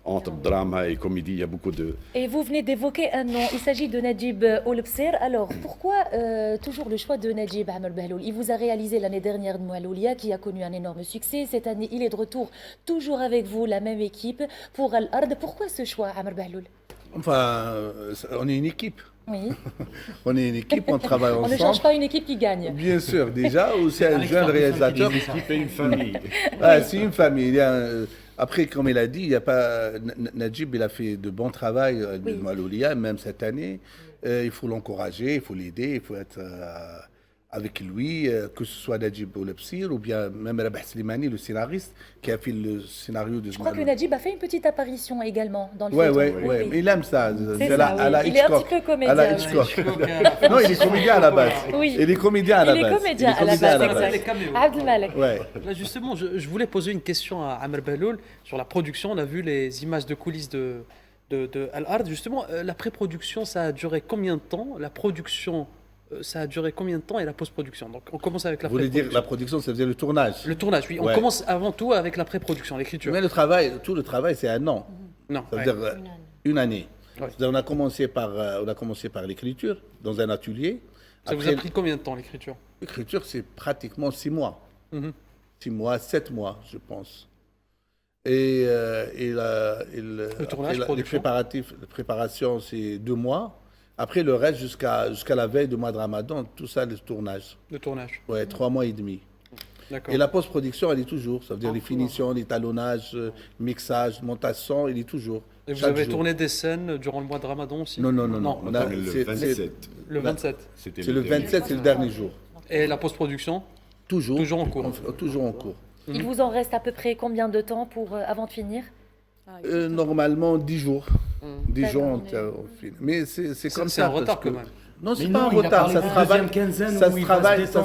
entre drama et comédie, il y a beaucoup de... Et vous venez d'évoquer un nom, il s'agit de Najib Oulbsir. Alors, pourquoi toujours le choix de Najib Amer Bahloul? Il vous a réalisé l'année dernière Moualoulia, qui a connu un énorme succès. Cette année, il est de retour, toujours avec vous, la même équipe, pour Al-Ard. Pourquoi ce choix, Amer Bahloul? Enfin, on est une équipe. Oui. On est une équipe, on travaille ensemble. On ne change pas une équipe qui gagne. Bien sûr, déjà, ou c'est un jeune réalisateur. Une équipe et une famille. Ah, c'est une famille. Il y a après, comme il a dit, il y a pas Najib, il a fait de bon travail de Moualoulia, même cette année. Il faut l'encourager, il faut l'aider, il faut être avec lui, que ce soit Najib Oulbsir ou bien même Rabah Slimani, le scénariste, qui a fait le scénario de Je crois que Najib a fait une petite apparition également dans le film. Oui. Mais il aime ça. C'est ça, il est un petit peu comédien. Non, il est comédien à la base. Oui. Il est comédien à la base. Il est comédien à la base. Abdelmalek. Là, justement, je voulais poser une question à Amer Bahloul sur la production. On a vu les images de coulisses de Al-Ard. Justement, la pré-production, ça a duré combien de temps? La production, ça a duré combien de temps? Et la post-production? Donc, on commence avec la pré-production. Vous voulez dire la production, ça veut dire le tournage? Le tournage, oui. On commence avant tout avec la pré-production, l'écriture. Mais tout le travail, c'est un an. Non. Ça veut dire une année. On a commencé par l'écriture dans un atelier. Ça vous a pris combien de temps, l'écriture? L'écriture, c'est pratiquement 6 mois. 6 mois, 7 mois, je pense. Et le tournage, les préparatifs, la préparation, c'est 2 mois. Après, le reste, jusqu'à la veille du mois de Ramadan, tout ça, le tournage. Le tournage. Ouais, 3 mois et demi. D'accord. Et la post-production, elle est toujours. Ça veut dire les finitions, l'étalonnage, mixage, montation, il est toujours. Et vous avez tourné des scènes durant le mois de Ramadan aussi? Non. On a le 27. Le 27. C'est le 27, c'est le dernier jour. Et la post-production? Toujours. Toujours en cours. Toujours en cours. Il vous en reste à peu près combien de temps avant de finir? Normalement, 10 jours. 10 jours, on finit. Mais c'est comme ça. C'est un retard quand même. Non, c'est pas un retard. Ça se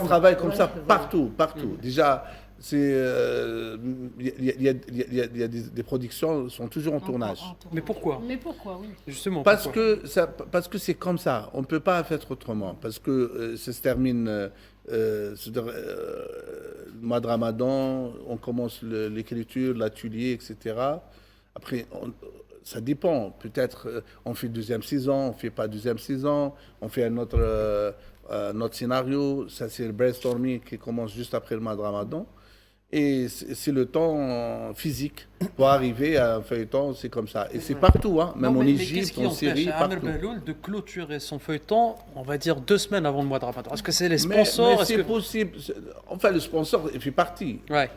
travaille comme ça partout. Déjà, il y a des productions qui sont toujours en tournage. Mais pourquoi? Oui. Justement. Parce que c'est comme ça. On ne peut pas faire autrement. Parce que ça se termine le mois de Ramadan, on commence l'écriture, l'atelier, etc. Après, ça dépend. Peut-être on fait deuxième saison, on ne fait pas deuxième saison, on fait un autre scénario. Ça, c'est le brainstorming qui commence juste après le mois de Ramadan. Et c'est le temps physique pour arriver à un feuilleton, c'est comme ça. Et c'est partout, hein, même en Égypte, en Syrie, partout. Amer Bahloul de clôturer son feuilleton, on va dire 2 semaines avant le mois de Ramadan. Est-ce que c'est les sponsors? Mais c'est possible. Enfin, le sponsor, il fait partie. Ouais.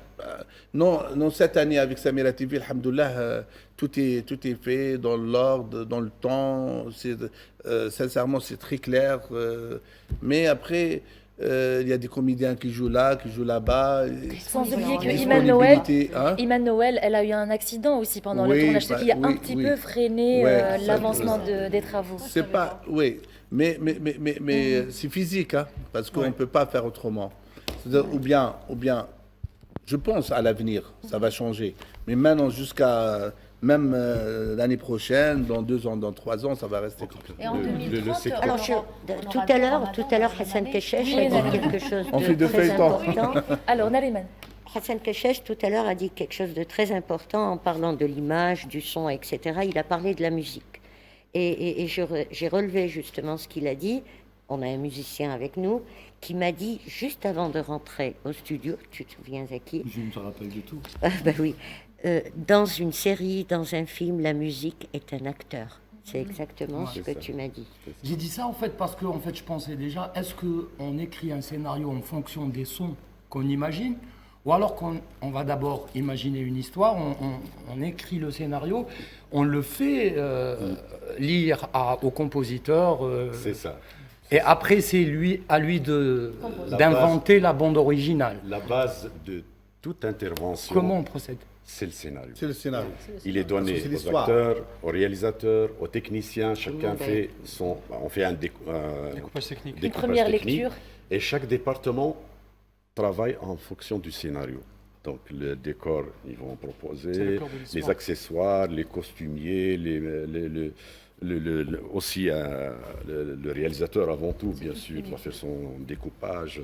Non, cette année, avec Samira TV, alhamdoulilah, tout est fait dans l'ordre, dans le temps. Sincèrement, c'est très clair. Mais après... il y a des comédiens qui jouent là, qui jouent là-bas. Sans oublier que Iman Noël, elle a eu un accident aussi pendant le tournage, ce qui a un petit peu freiné l'avancement des travaux. C'est pas, mais c'est physique, hein, parce qu'on ne peut pas faire autrement. Ou bien, je pense à l'avenir, ça va changer. Mais maintenant, jusqu'à même l'année prochaine, dans 2 ans, dans 3 ans, ça va rester comme ça. Et en 2030, Alors, tout à l'heure, Hassan Keshesh a dit quelque chose On fait de de très feuilleton. important. Alors, Nariman. Hassan Keshesh, tout à l'heure, a dit quelque chose de très important en parlant de l'image, du son, etc. Il a parlé de la musique. Et j'ai relevé justement ce qu'il a dit. On a un musicien avec nous qui m'a dit, juste avant de rentrer au studio, tu te souviens à qui? Je ne me rappelle du tout. Ben oui. Dans une série, dans un film, la musique est un acteur. C'est exactement ce que tu m'as dit. J'ai dit ça en fait parce que en fait, je pensais déjà, est-ce qu'on écrit un scénario en fonction des sons qu'on imagine, ou alors qu'on va d'abord imaginer une histoire, on écrit le scénario, on le fait lire au compositeur. C'est ça. Et après, c'est à lui d'inventer la bande originale. La base de toute intervention. Comment on procède? C'est le scénario. C'est le scénario. Il est donné Parce que c'est aux l'histoire. acteurs, aux réalisateurs, aux techniciens. Chacun fait son. On fait un découpage technique. Une première lecture. Et chaque département travaille en fonction du scénario. Donc le décor, ils vont proposer les accessoires, les costumiers, aussi le réalisateur avant tout, bien sûr, va faire son découpage,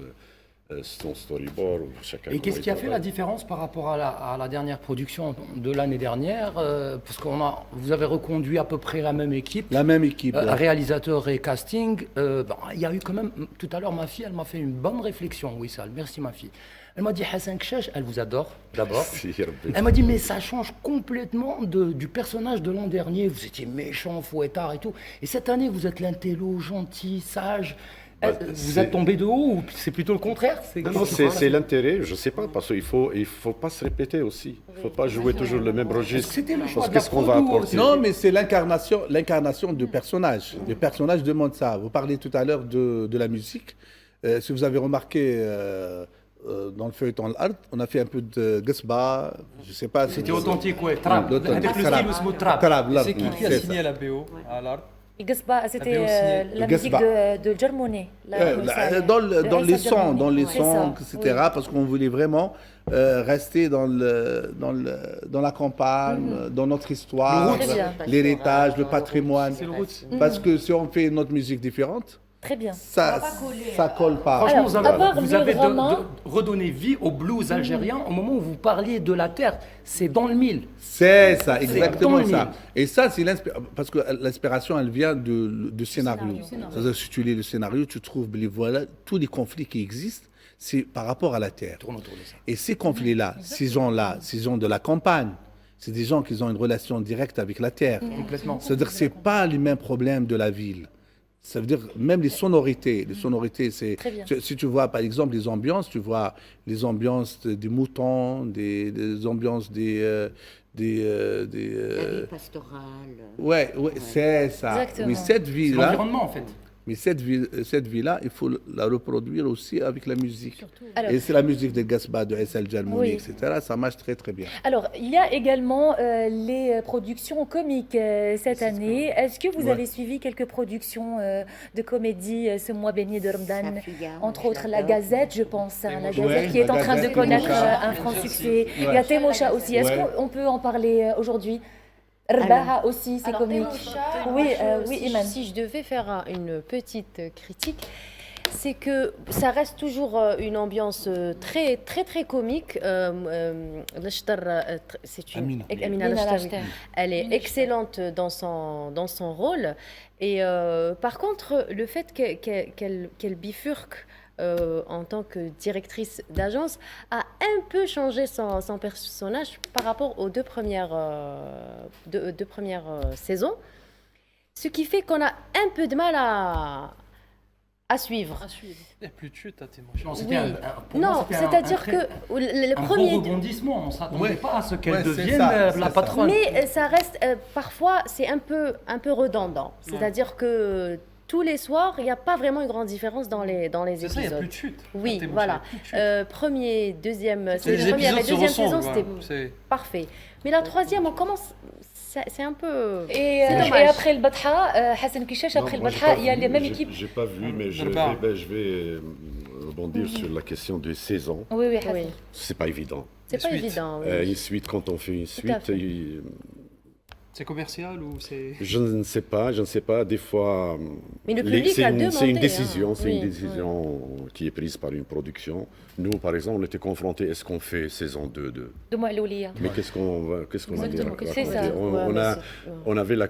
son storyboard. Et qu'est-ce qui a fait la différence par rapport à la dernière production de l'année dernière? Parce que vous avez reconduit à peu près la même équipe. La même équipe. Ouais. Réalisateur et casting. Il y a eu quand même, tout à l'heure, ma fille, elle m'a fait une bonne réflexion, Wissal. Merci ma fille. Elle m'a dit, Hassan Keshesh, elle vous adore, d'abord. Elle m'a dit, mais ça change complètement du personnage de l'an dernier. Vous étiez méchant, fouettard et tout. Et cette année, vous êtes l'intello, gentil, sage. Vous êtes tombé de haut ou c'est plutôt le contraire? Non, c'est l'intérêt, je ne sais pas, parce qu'il ne faut pas se répéter aussi. Il ne faut pas jouer toujours le même registre. Qu'est-ce qu'on va apporter? Non, mais c'est l'incarnation de personnages. Les personnages demandent ça. Vous parliez tout à l'heure de la musique. Si vous avez remarqué... dans le feuilleton L'Art, on a fait un peu de Gasba, je ne sais pas. C'était authentique, ouais. Trap. Avec le style Ousmou Trap. C'est qui a signé la BO à l'Art? Gasba, c'était la musique de Germony. Dans les sons, etc. Parce qu'on voulait vraiment rester dans la campagne, dans notre histoire, l'héritage, le patrimoine. Parce que si on fait notre musique différente, très bien. Ça colle pas. Franchement, vous avez redonné vie au blues algérien au moment où vous parliez de la terre. C'est dans le mille. C'est ça, exactement ça. Et ça, c'est parce que l'inspiration, elle vient de scénario. C'est-à-dire, si tu lis le scénario, tu trouves, voilà, tous les conflits qui existent, c'est par rapport à la terre. Et ces conflits-là, ces gens-là, ces gens de la campagne, c'est des gens qui ont une relation directe avec la terre. Complètement. C'est-à-dire que ce n'est pas les mêmes problèmes de la ville. Ça veut dire même les sonorités. Les sonorités, c'est si tu vois par exemple les ambiances, tu vois les ambiances des moutons, des ambiances des pastorales. Ouais, c'est ça. Exactement. Mais cette vie-là, c'est l'environnement en fait. Mais cette vie-là, il faut la reproduire aussi avec la musique. Alors, et c'est la musique de Gasba, de S.L. Jalmouni, etc. Ça marche très très bien. Alors, il y a également les productions comiques cette année. Est-ce que vous avez suivi quelques productions de comédie ce mois béni de Ramadan? Entre autres, La Gazette, je pense. La Gazette qui est en train de connaître un franc succès. Il y a Temosha aussi. Est-ce qu'on peut en parler aujourd'hui? Rbaha aussi, c'est comique. Oui, Iman. Si je devais faire une petite critique, c'est que ça reste toujours une ambiance très très très comique. C'est une Amina Lachtar. Elle est excellente dans son rôle. Et par contre, le fait qu'elle bifurque en tant que directrice d'agence, a un peu changé son personnage par rapport aux deux premières saisons. Ce qui fait qu'on a un peu de mal à suivre. Il n'y a plus de chute à Non, c'est-à-dire que le premier... Un rebondissement, on ne s'attendait pas à ce qu'elle devienne la patronne. Mais ça reste, parfois, c'est un peu redondant. C'est-à-dire que tous les soirs, il n'y a pas vraiment une grande différence dans les épisodes. Ça, il n'y a plus de chute. Oui, voilà. Première, deuxième saison, c'était parfait. Mais la troisième, on commence... C'est un peu... Et après le Batha, Hassan Keshesh, après le Batha, il y a les mêmes équipes. Je n'ai pas vu, mais je vais rebondir sur la question des saisons. Oui. C'est pas évident. C'est pas évident. Une suite, quand on fait une suite, C'est commercial ou c'est... Je ne sais pas. Des fois, Mais le public a demandé, c'est une décision, oui. Qui est prise par une production. Nous, par exemple, on était confrontés, est-ce qu'on fait saison 2 de... Dis-moi, Loulia. Mais qu'est-ce qu'on a dit? C'est ça. On avait la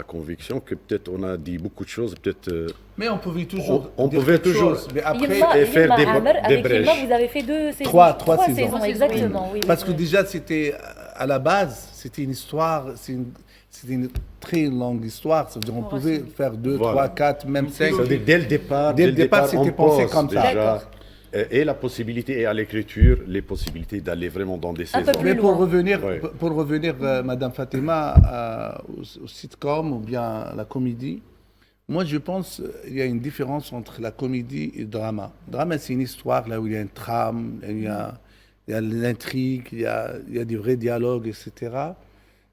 conviction que peut-être on a dit beaucoup de choses, peut-être... Mais on pouvait toujours. On pouvait toujours. Mais après, faire des brèches. Vous avez fait 2 saisons. 3 saisons. Exactement, oui. Parce que déjà, c'était à la base, c'était une histoire, c'était une très longue histoire. Ça veut dire on pouvait faire 2, 3, 4, même 5. Dès le départ, c'était pensé comme ça. Déjà, et la possibilité, et à l'écriture, les possibilités d'aller vraiment dans des saisons. Mais pour revenir, Madame Fatima, au sitcom ou bien à la comédie, moi je pense qu'il y a une différence entre la comédie et le drama. Le drama, c'est une histoire là où il y a une trame, il y a l'intrigue, il y a des vrais dialogues, etc.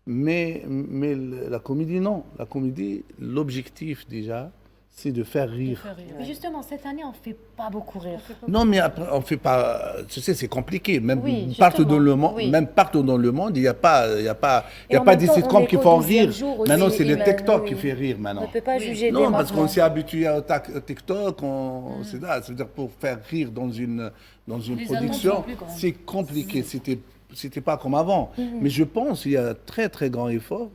Mais la comédie, non. La comédie, l'objectif déjà, c'est de faire rire. Mais justement, cette année, on ne fait pas beaucoup rire. Non, mais après, on fait pas. Tu sais, c'est compliqué. Même Oui, partout dans le monde, oui. même partout dans le monde, il n'y a pas en même des temps, sitcoms on est qui qu'au font 12e rire. jour aussi, Maintenant, c'est le Iman, TikTok oui. qui fait rire On maintenant. ne peut pas juger Non, dès parce qu'on maintenant. s'est habitué au TikTok. C'est ça. C'est-à-dire pour faire rire dans une Les production, attentes sont plus grandes. c'est compliqué. C'était pas comme avant. Mais je pense qu'il y a un très très grand effort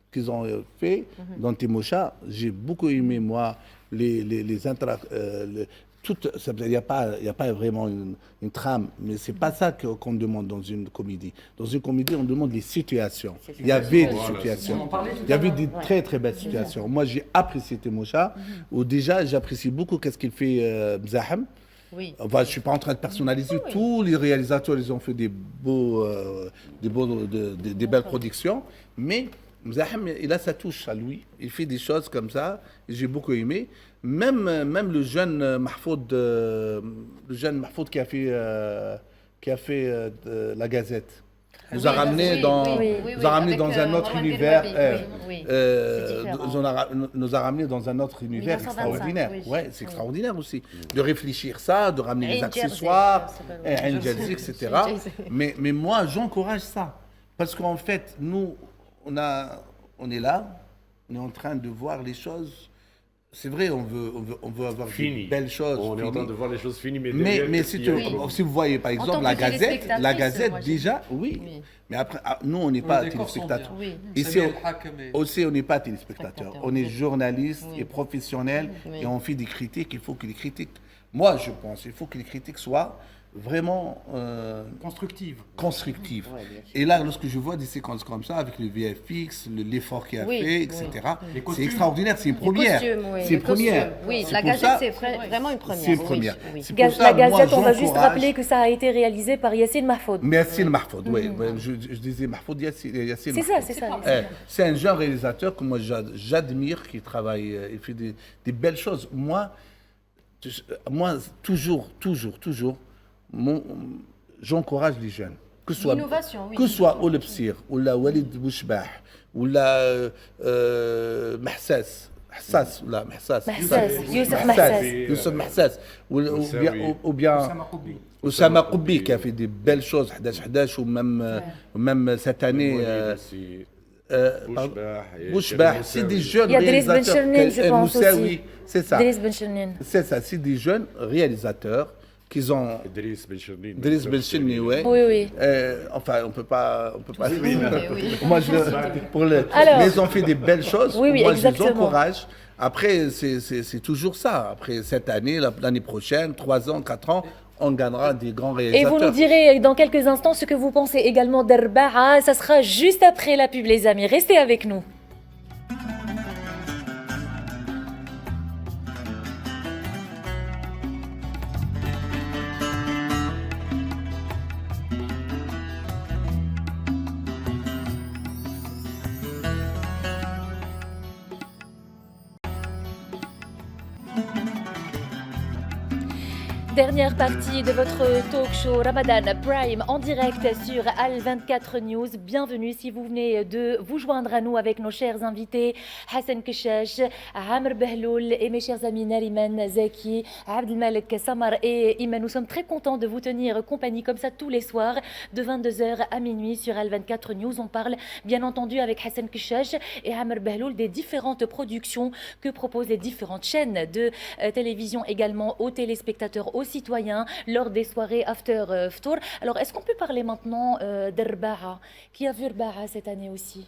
qu'ils ont fait dans Timocha. J'ai beaucoup aimé moi les interactions. Il n'y a pas vraiment une trame, mais c'est pas ça qu'on demande dans une comédie. Dans une comédie, on demande les situations. Il y avait des situations. Il y avait des très très belles situations. Moi, j'ai apprécié Timocha, où déjà j'apprécie beaucoup qu'est-ce qu'il fait Mzahem. Oui. Enfin, je ne suis pas en train de personnaliser. Tous les réalisateurs, ils ont fait des belles productions. Mais Mzahem, il a sa touche à lui. Il fait des choses comme ça. Et j'ai beaucoup aimé. Même le jeune Mahfoud qui a fait la Gazette. Nous a ramené dans un autre univers. Nous a ramené dans un autre univers extraordinaire. Ouais, c'est extraordinaire aussi. De réfléchir ça, de ramener les accessoires, etc. Mais moi, j'encourage ça. Parce qu'en fait, nous, on est là, on est en train de voir les choses. C'est vrai, on veut avoir des belles choses. On est en train de voir les choses finies, mais si vous voyez par exemple la Gazette déjà, oui. Mais après, nous, on n'est pas téléspectateurs. Ici, aussi, on n'est pas téléspectateurs. On est journalistes et professionnels et on fait des critiques. Il faut que les critiques, moi je pense, il faut que les critiques soient vraiment constructive. Et là, lorsque je vois des séquences comme ça, avec le VFX, l'effort qu'il a fait, etc., c'est extraordinaire, c'est une première. C'est une première. Oui, la Gazette, c'est vraiment une première. C'est une première. La Gazette, on va juste rappeler que ça a été réalisé par Yassine Mahfoud. Yassine Mahfoud, oui. Je disais Mahfoud, Yassine Mahfoud. C'est ça. C'est un jeune réalisateur que moi j'admire, qui travaille, il fait des belles choses. Moi, toujours, j'encourage les jeunes, que ce soit Oulebsir, ou la Walid Bouchbah, ou la Mahsas, Youssef Mahsas, ou bien Oussama Koubi, qui a fait des belles choses, 11 ou même cette année. Bouchbah, c'est des jeunes réalisateurs. Il y a Driss Ben Chelnin, je pense aussi. C'est ça. Driss Ben Chelnin. C'est ça, c'est des jeunes réalisateurs qu'ils ont. Driss Ben Chelnin, oui. Oui. Enfin, on peut pas. Oui. Moi, mais ils ont fait des belles choses. Oui, moi, exactement. je les encourage. Après, c'est toujours ça. Après cette année, l'année prochaine, 3 ans, 4 ans, on gagnera des grands réalisateurs. Et vous nous direz dans quelques instants ce que vous pensez également d'Arba'a. Ça sera juste après la pub, les amis. Restez avec nous. Dernière partie de votre talk show Ramadan Prime en direct sur Al24 News. Bienvenue si vous venez de vous joindre à nous avec nos chers invités Hassan Keshash, Amr Behloul et mes chers amis Nariman Zaki, Abdelmalek Samar et Iman. Nous sommes très contents de vous tenir compagnie comme ça tous les soirs de 22h à minuit sur Al24 News. On parle bien entendu avec Hassan Keshash et Amr Behloul des différentes productions que proposent les différentes chaînes de télévision également aux téléspectateurs, aux citoyens lors des soirées after Ftour. Alors, est-ce qu'on peut parler maintenant d'Arba'a? Qui a vu Arba'a cette année aussi?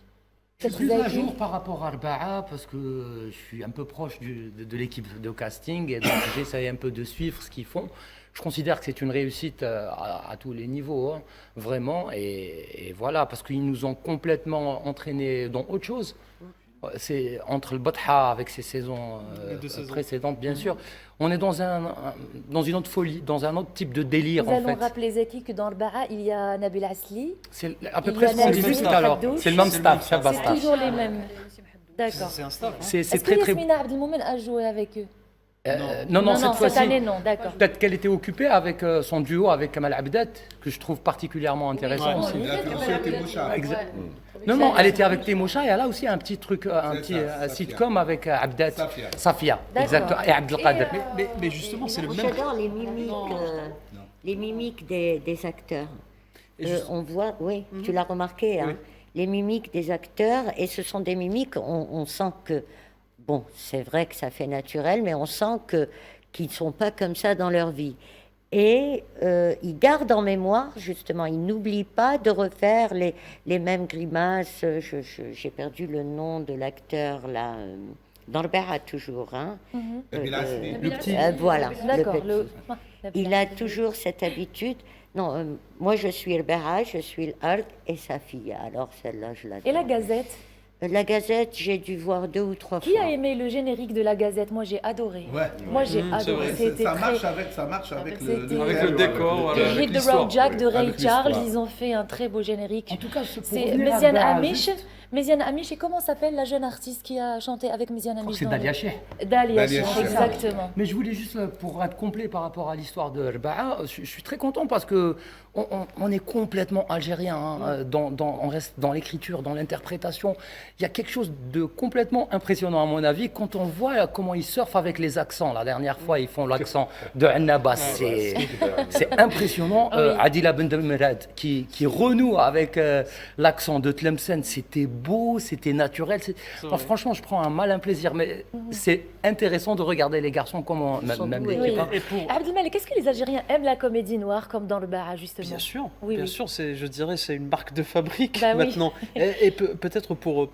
Je suis à jour par rapport à Arba'a parce que je suis un peu proche de l'équipe de casting et donc j'essaie un peu de suivre ce qu'ils font. Je considère que c'est une réussite à tous les niveaux, hein, vraiment. Et voilà, parce qu'ils nous ont complètement entraînés dans autre chose. C'est entre le Batha avec ses saisons précédentes, bien sûr. On est dans une autre folie, dans un autre type de délire. Nous allons rappeler Zeki que dans le Ba'a, il y a Nabil Asli. C'est à peu près ce qu'on disait tout à l'heure. C'est le même staff. C'est toujours les mêmes. D'accord. C'est un staff. Est-ce que Yasmina Abdelmoumen a joué avec eux? Non, cette fois-ci. Cette année, non, d'accord. Peut-être qu'elle était occupée avec son duo avec Kamal Abdet, que je trouve particulièrement intéressant aussi. Non, elle était avec Temoucha et elle a aussi un petit truc, un petit sitcom avec Abdet, Safia, exactement, et Abdelkader. Mais justement, c'est le même. J'adore les mimiques des acteurs. On voit, oui, tu l'as remarqué, hein, les mimiques des acteurs, et ce sont des mimiques, on sent que, bon, c'est vrai que ça fait naturel, mais on sent qu'ils ne sont pas comme ça dans leur vie. Et ils gardent en mémoire, justement, ils n'oublient pas de refaire les mêmes grimaces. J'ai perdu le nom de l'acteur, là, dans le Ba'a toujours. Hein. Le petit. Voilà. D'accord. Il a toujours cette habitude. Non, moi je suis le Ba'a, je suis l'Ard et sa fille. Alors celle-là, je l'adore. Et la Gazette? La Gazette, j'ai dû voir 2 ou 3 fois. Qui a aimé le générique de la Gazette? Moi, j'ai adoré. Ouais. Moi, j'ai adoré. Ça marche avec le décor. Hit the Road Jack de Ray Charles, ils ont fait un très beau générique. En tout cas, c'est Méziane Amish. Méziane Amish, et comment s'appelle la jeune artiste qui a chanté avec Méziane Amish? C'est Dalia Cheikh. Dalia Cheikh, exactement. Mais je voulais juste, pour être complet par rapport à l'histoire de Arba'a, je suis très content parce que on est complètement algérien. Hein, on reste dans l'écriture, dans l'interprétation. Il y a quelque chose de complètement impressionnant à mon avis quand on voit comment ils surfent avec les accents. La dernière fois, ils font l'accent de Annabas. C'est impressionnant. Adila Bendemerad qui renoue avec l'accent de Tlemcen. C'était beau, c'était naturel. Enfin, franchement, je prends un malin plaisir. Mais c'est intéressant de regarder les garçons comment même l'équipe. Abdelmalek, est-ce que les Algériens aiment la comédie noire comme dans le Ba'a, justement? Bien sûr, oui, bien sûr. Je dirais c'est une marque de fabrique bah maintenant. Oui. Et peut-être pour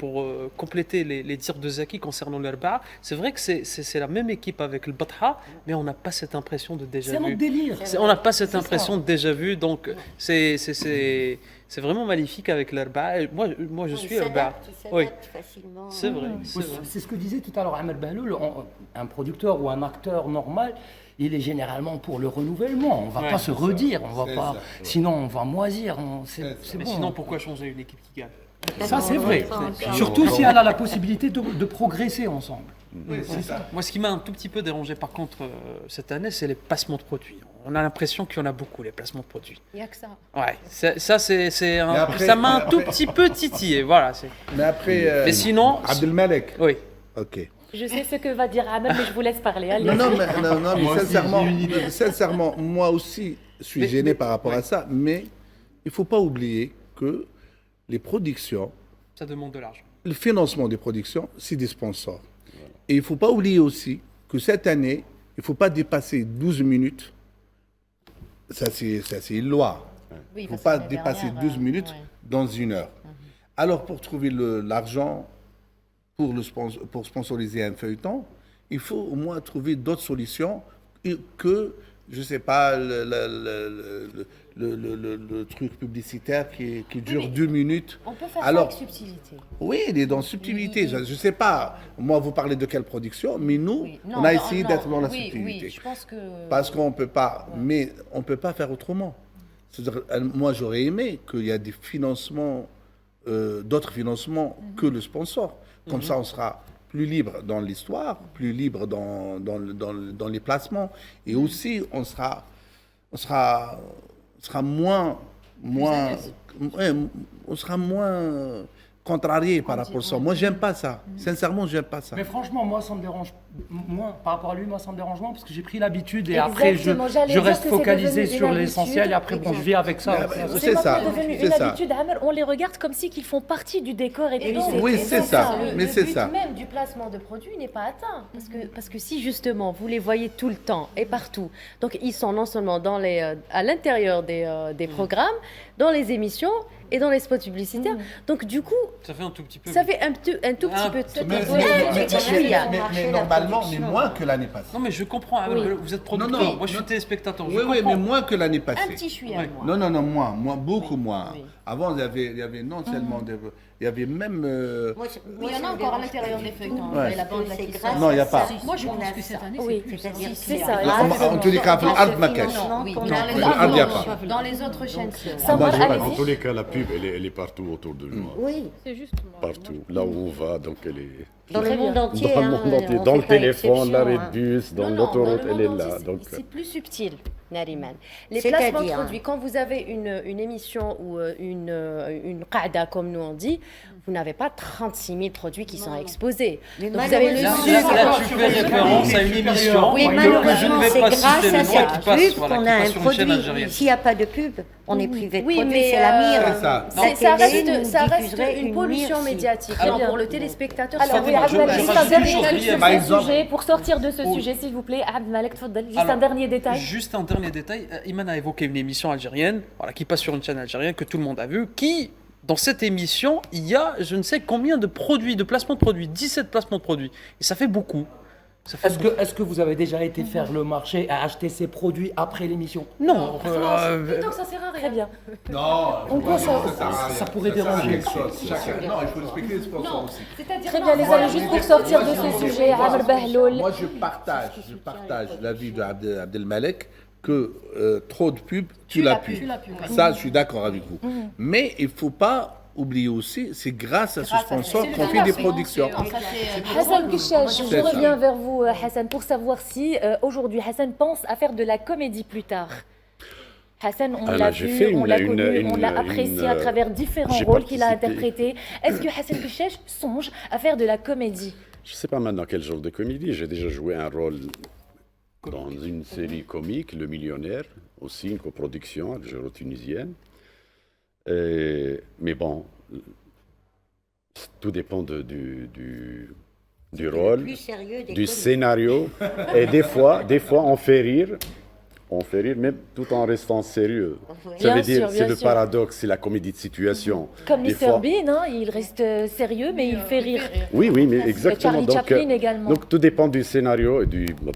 compléter les dires de Zaki concernant l'Arba'a, c'est vrai que c'est la même équipe avec le Batha, mais on n'a pas cette impression de déjà vu. C'est notre délire. On n'a pas cette impression de déjà vu, donc c'est vraiment magnifique avec l'Arba'a. Moi je suis Arba'a. Oui, c'est vrai. C'est ce que disait tout à l'heure Amr Behloul, un producteur ou un acteur normal. Il est généralement pour le renouvellement. On ne va pas se redire, on va pas. Sinon, on va moisir. Mais bon. Sinon, pourquoi changer une équipe qui gagne? Ça, c'est vrai. Surtout si elle a la possibilité de progresser ensemble. Oui, c'est ça. Moi, ce qui m'a un tout petit peu dérangé, par contre, cette année, c'est les placements de produits. On a l'impression qu'il y en a beaucoup, les placements de produits. Il n'y a que ça. Ouais, ça m'a un tout petit peu titillé. Voilà. Mais après, mais sinon, Abdelmalek. Oui. Ok. Je sais ce que va dire Ahmed, mais je vous laisse parler. Allez. Non, mais sincèrement, moi aussi, je suis gêné par rapport à ça. Mais il ne faut pas oublier que les productions... Ça demande de l'argent. Le financement des productions, c'est des sponsors. Et il ne faut pas oublier aussi que cette année, il ne faut pas dépasser 12 minutes. Ça, c'est une loi. Il ne faut pas dépasser 12 minutes dans une heure. Alors, pour trouver l'argent... Pour sponsoriser un feuilleton, il faut au moins trouver d'autres solutions que, je ne sais pas, le truc publicitaire qui dure 2 minutes. On peut faire ça avec subtilité. Oui, il est dans subtilité. Je ne sais pas, moi, vous parlez de quelle production, mais nous, on a essayé d'être dans la subtilité. Je pense que... Parce qu'on ne peut pas, mais on ne peut pas faire autrement. C'est-à-dire, moi, j'aurais aimé qu'il y ait des financements, d'autres financements que le sponsor. Comme ça, on sera plus libre dans l'histoire, plus libre dans les placements. Et aussi, on sera moins contrarié par rapport à ça. Moi, j'aime pas ça. Sincèrement, j'aime pas ça. Mais franchement, moi, ça me dérange. Moi, par rapport à lui, moi, ça me dérange moins parce que j'ai pris l'habitude et après, je reste focalisé sur l'essentiel et après, bon, je vis avec ça. C'est ça. C'est devenu une habitude. On les regarde comme si qu'ils font partie du décor et puis oui, c'est ça. Mais c'est ça. Le but même du placement de produits n'est pas atteint parce que si justement vous les voyez tout le temps et partout, donc ils sont non seulement à l'intérieur des programmes, dans les émissions et dans les spots publicitaires. Donc du coup, ça fait un tout petit peu. Ça fait un tout petit peu. Mais normalement, mais moins que l'année passée. Non, mais je comprends. Vous êtes producteur. Moi, je suis téléspectateur. Oui, mais moins que l'année passée. Un petit chouïa. Non, moins, beaucoup moins. Avant, il y avait non seulement il y avait même. Il y en a encore à l'intérieur des feuilletons. La bande non, il n'y a pas. Moi, je pense que cette année, c'est ça. En tous les cas, Ard Marrakech. Dans les autres chaînes. En tous les cas, la pub, elle est partout autour de nous. Oui, c'est juste. Partout. Là où on va, donc elle est. Dans le monde entier. Dans le monde entier. Dans le téléphone, l'arrêt de bus, dans l'autoroute, elle est là. C'est plus subtil, Nariman. Les placements de produits, quand vous avez une émission ou une qa'da, comme nous on dit, vous n'avez pas 36 000 produits qui sont exposés. Donc vous avez le là, tu fais référence à une émission. Oui, malheureusement, c'est grâce à cette pub qu'on a un produit. S'il n'y a pas de pub, on est privé de produit, c'est la mire. Ça reste une pollution médiatique pour le téléspectateur. Alors oui, juste un dernier sujet, pour sortir de ce sujet, s'il vous plaît, Abdelmalek, juste un dernier détail. Juste un dernier détail. Iman a évoqué une émission algérienne, qui passe sur une chaîne algérienne que tout le monde a vue, dans cette émission, il y a je ne sais combien de produits, de placements de produits, 17 placements de produits. Et ça fait beaucoup. Est-ce que vous avez déjà été faire le marché à acheter ces produits après l'émission? Non. Donc ça sert à rien. Très bien. Non. Ça pourrait déranger. Non, il faut respecter les sponsors aussi. Très bien, les amis, juste pour sortir de ce sujet, Amr Bahloul. Moi, je partage l'avis d'Abdelmalek que trop de pubs, tu la pub. Ça, je suis d'accord avec vous. Mais il ne faut pas oublier aussi, c'est grâce à ce sponsor qu'on fait des productions. Hassan Kouchach, je reviens vers vous, Hassan, pour savoir si aujourd'hui Hassan pense à faire de la comédie plus tard. Hassan, on l'a vu, on l'a connu, on l'a apprécié à travers différents rôles qu'il a interprétés. Est-ce que Hassan Kouchach songe à faire de la comédie? Je ne sais pas maintenant quel genre de comédie. J'ai déjà joué un rôle dans une série comique, Le Millionnaire, aussi une coproduction algéro-tunisienne. Mais bon, tout dépend du rôle, du scénario. Et des fois, on fait rire. Même tout en restant sérieux. Ça veut dire, c'est le paradoxe, c'est la comédie de situation. Comme Mr Bean, il reste sérieux, mais il fait rire. Oui, mais exactement. Charlie Chaplin également. Donc tout dépend du scénario et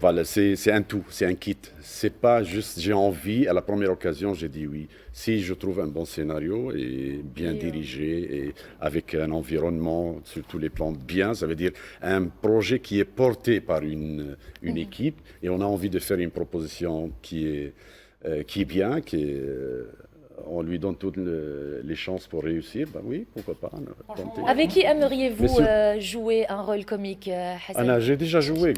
voilà, c'est un tout, c'est un kit. C'est pas juste j'ai envie, à la première occasion, j'ai dit oui. Si je trouve un bon scénario et bien dirigé et avec un environnement sur tous les plans bien, ça veut dire un projet qui est porté par une équipe et on a envie de faire une proposition qui est bien, on lui donne toutes les chances pour réussir, ben oui, pourquoi pas. Tenter. Avec qui aimeriez-vous jouer un rôle comique, Hassan? J'ai déjà joué.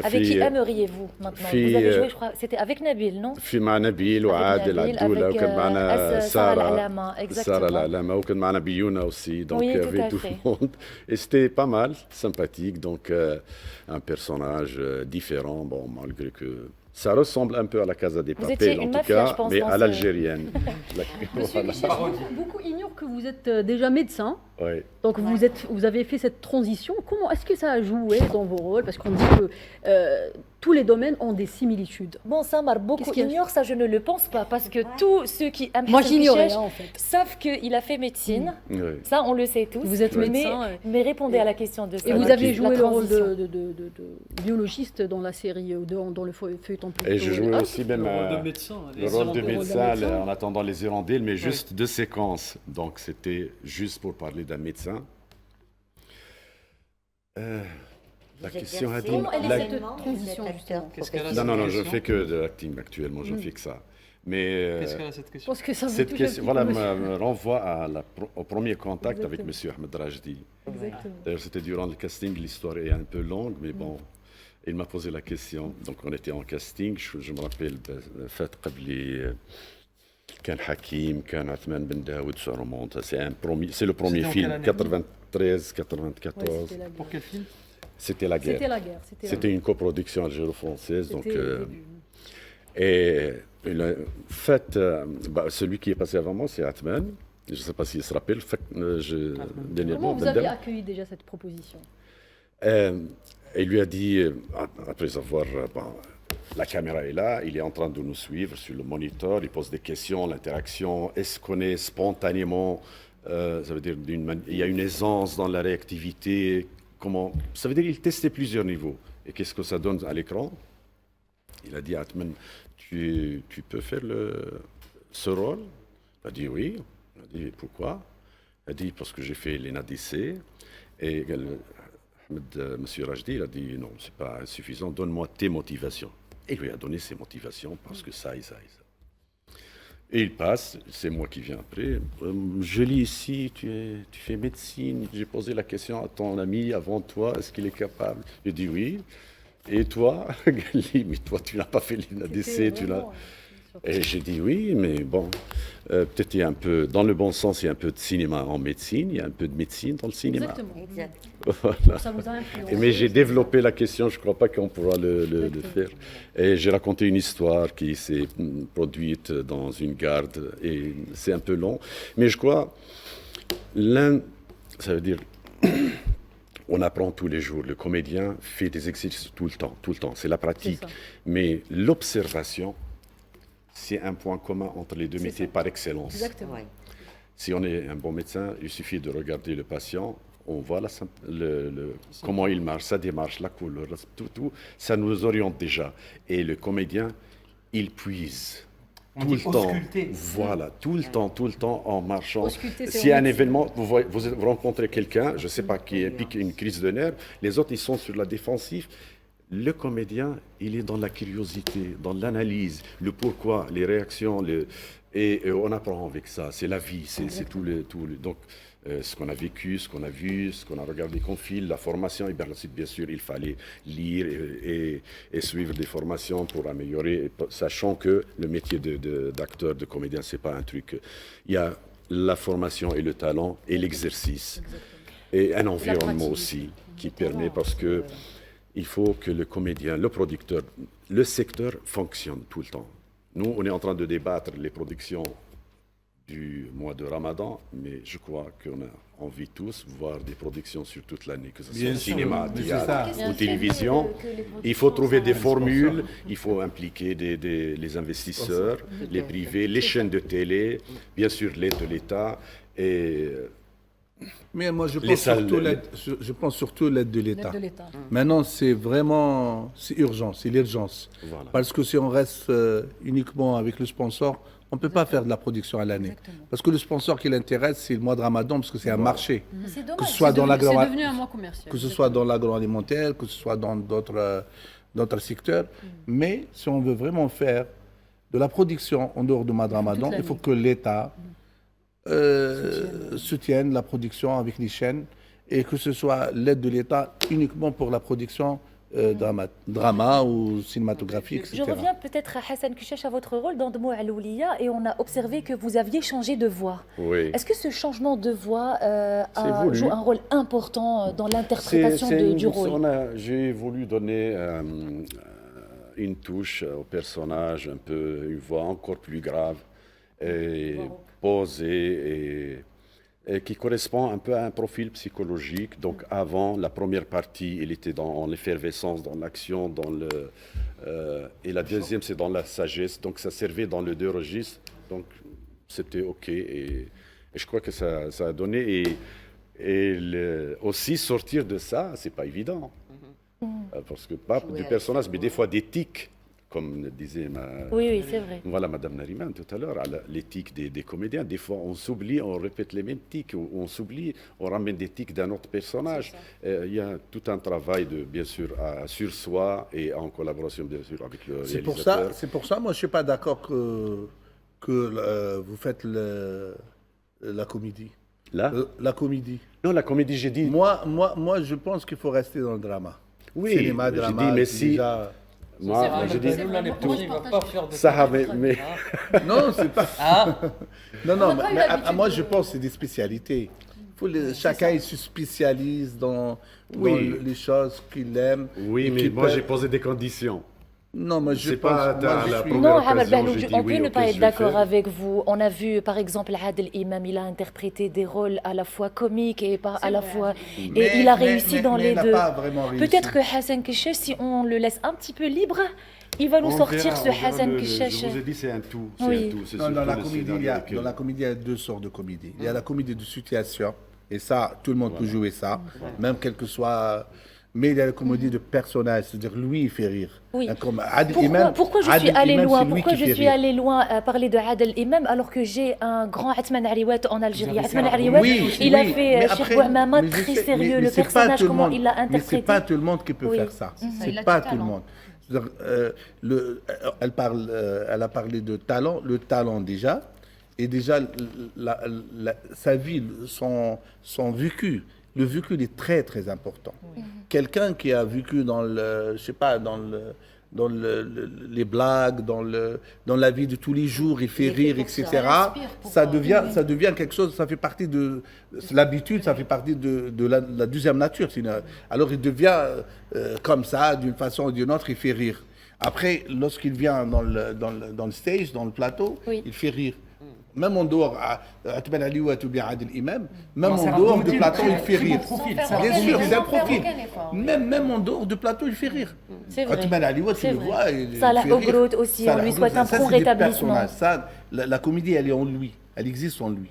Avec qui aimeriez-vous maintenant? Vous avez joué, je crois, c'était avec Nabil, non? مع نبيل وعادل عدولة وكان معنا سارة العلامة وكان معنا بيونا aussi, donc oui, avec tout le monde. Et c'était pas mal, sympathique, donc un personnage différent, bon, malgré que ça ressemble un peu à la Casa des Papel, en tout cas, mais à l'algérienne. Monsieur beaucoup ignorent que vous êtes déjà médecin. Oui. Donc vous avez fait cette transition. Comment est-ce que ça a joué dans vos rôles? Parce qu'on dit que tous les domaines ont des similitudes. Bon, Samar, beaucoup ignorent, ça je ne le pense pas, parce que tous ceux qui aiment Moi j'ignorais en fait. savent qu'il a fait médecine. Oui. Ça, on le sait tous. Vous êtes médecin. Mais répondez à la question de ça. Et vous avez joué le rôle de biologiste dans la série, dans le feuilleton. Et je jouais aussi même le rôle de médecin. Le rôle de médecin en attendant les Hirondiles, mais juste 2 séquences. Donc c'était juste pour parler d'un médecin. La question a dit... Comment elle est cette transition justement? Non, je fais que de l'acting actuellement, je fais que ça. Mais Qu'est-ce qu'elle a cette question Parce que ça me cette touche question, un petit voilà, peu, me renvoie au premier contact avec Exactement. M. Ahmed Rajdi. Exactement. D'ailleurs, c'était durant le casting, l'histoire est un peu longue, mais bon, il m'a posé la question. Donc, on était en casting, je me rappelle, fait قبل كان حكيم, كان عثمان بن داود, ça remonte. C'est le premier C'était en film, quelle année 93, 94. Ouais, c'était la Pour quel film? C'était la guerre. C'était la guerre. C'était une coproduction algéro-française. Donc, C'était le début. et celui qui est passé avant moi, c'est Atman. Je ne sais pas s'il se rappelle. Comment vous avez accueilli déjà cette proposition? Il lui a dit, après avoir... la caméra est là, il est en train de nous suivre sur le moniteur, il pose des questions, l'interaction, est-ce qu'on est spontanément, ça veut dire il y a une aisance dans la réactivité, comment, ça veut dire qu'il testait plusieurs niveaux. Et qu'est-ce que ça donne à l'écran? Il a dit à Atman, tu peux faire ce rôle? Il a dit oui. Il a dit pourquoi? Il a dit parce que j'ai fait l'ENADC. Et Monsieur Rajdi, il a dit non, c'est pas suffisant, donne-moi tes motivations. Et il lui a donné ses motivations parce que ça et ça et ça. Et il passe, c'est moi qui viens après. Je lis ici, tu fais médecine. J'ai posé la question à ton ami avant toi, est-ce qu'il est capable? Il dit oui. Et toi? Mais toi, tu n'as pas fait l'INADC, tu l'as. Et j'ai dit oui, mais bon, peut-être il y a un peu, dans le bon sens, il y a un peu de cinéma en médecine, il y a un peu de médecine dans le cinéma. Exactement. Exact. Voilà. Ça vous a influencé. Mais j'ai développé la question, je ne crois pas qu'on pourra le faire. Et j'ai raconté une histoire qui s'est produite dans une garde, et c'est un peu long. Mais je crois, ça veut dire, on apprend tous les jours. Le comédien fait des exercices tout le temps. C'est la pratique. Mais l'observation, c'est un point commun entre les deux métiers par excellence. Exactement. Si on est un bon médecin, il suffit de regarder le patient, on voit comment il marche, sa démarche, la couleur, tout, ça nous oriente déjà. Et le comédien, il puise. Tout le temps, voilà, tout le temps en marchant. S'il y a un événement, vous rencontrez quelqu'un, je ne sais pas, qui pique une crise de nerfs, les autres, ils sont sur la défensive. Le comédien, il est dans la curiosité, dans l'analyse, le pourquoi, les réactions, et on apprend avec ça. C'est la vie, c'est tout le. Donc, ce qu'on a vécu, ce qu'on a vu, ce qu'on a regardé comme film, la formation, et bien sûr, il fallait lire et suivre des formations pour améliorer, sachant que le métier d'acteur, de comédien, c'est pas un truc. Il y a la formation et le talent et l'exercice. Et un environnement aussi qui permet, parce que il faut que le comédien, le producteur, le secteur fonctionne tout le temps. Nous, on est en train de débattre les productions du mois de Ramadan, mais je crois qu'on a envie tous de voir des productions sur toute l'année, que ce soit au cinéma, théâtre ou télévision. Il faut trouver des formules, il faut impliquer les investisseurs, les privés, les chaînes de télé, bien sûr l'aide de l'État et... Mais moi, je pense surtout l'aide de l'État. Maintenant, c'est vraiment urgent, c'est l'urgence. Voilà. Parce que si on reste uniquement avec le sponsor, on ne peut pas faire de la production à l'année. Parce que le sponsor qui l'intéresse, c'est le mois de Ramadan, parce que c'est un marché. C'est dommage. Que ce soit c'est devenu un mois commercial. Que ce soit dans l'agroalimentaire, que ce soit dans d'autres secteurs. Mais si on veut vraiment faire de la production en dehors du mois de Ramadan, il faut que l'État soutiennent la production avec les chaînes et que ce soit l'aide de l'État uniquement pour la production drama ou cinématographique, etc. Je reviens peut-être à Hassan Kuchesh, à votre rôle dans Dmou Aloulia, et on a observé que vous aviez changé de voix. Oui. Est-ce que ce changement de voix joue un rôle important dans l'interprétation du rôle? J'ai voulu donner une touche au personnage, un peu, une voix encore plus grave et posée et qui correspond un peu à un profil psychologique. Donc avant, la première partie, il était dans l'effervescence, dans l'action, et la deuxième, c'est dans la sagesse. Donc ça servait dans les deux registres. Donc c'était OK. Et je crois que ça a donné. Aussi sortir de ça, c'est pas évident. Parce que pas du personnage, mais des fois des tics comme disait Oui, c'est vrai. Voilà, Madame Nariman tout à l'heure, l'éthique des comédiens. Des fois, on s'oublie, on répète les mêmes tics, ou on s'oublie, on ramène des tics d'un autre personnage. Il y a tout un travail, bien sûr, sur soi et en collaboration, bien sûr, avec le réalisateur. C'est pour ça, moi, je ne suis pas d'accord que vous faites la comédie. La comédie. Non, la comédie, j'ai dit... Moi, je pense qu'il faut rester dans le drama. Oui, cinéma, drama, j'ai dit, mais si... Déjà... Moi, je dis... Ça, mais... Non, c'est pas... Non, mais moi, je pense que c'est des spécialités. Chacun il se spécialise dans les choses qu'il aime. Oui, mais moi, j'ai posé des conditions. Non, mais je pense pas Non, Hamad Bahlouj, on peut ne pas être d'accord avec vous. On a vu, par exemple, Adel Imam, il a interprété des rôles à la fois comiques et à la fois... Et il a réussi dans les deux. Peut-être que Hassan Keshesh, si on le laisse un petit peu libre, il va nous sortir ce Hassan Keshesh. Je vous ai dit, c'est un tout. Oui. Dans la comédie, il y a deux sortes de comédie. Il y a la comédie de situation, et ça, tout le monde peut jouer ça, même quel que soit... Mais il y a la comédie de personnage, c'est-à-dire lui, il fait rire. Oui. Pourquoi je suis allée loin Pourquoi je suis allée loin à parler de Adel Imam alors que j'ai un grand Atman Ariwat en Algérie. Atman Ariwat, il a fait Cheikh Bouhamama très sérieux, le personnage, comment il l'a interprété. Mais c'est pas tout le monde qui peut faire ça. C'est pas tout le monde. Elle a parlé de talent, le talent déjà, et déjà sa vie, son vécu. Le vécu, il est très, très important. Quelqu'un qui a vécu dans les blagues, dans la vie de tous les jours, il fait rire, etc. Ça devient quelque chose, ça fait partie de l'habitude, ça fait partie de la deuxième nature. Alors il devient comme ça, d'une façon ou d'une autre, il fait rire. Après, lorsqu'il vient dans le stage, dans le plateau, il fait rire. Même en dehors, Atman Ariwat ou bien Adel Imam, même en dehors du plateau, il fait rire. Bien sûr, c'est un profil. Même en dehors du plateau, il fait rire. C'est vrai. Atman Ariwat, tu le vois, il fait Salah rire. Ogrout aussi, on lui souhaite un prompt rétablissement. La comédie, elle est en lui. Elle existe en lui.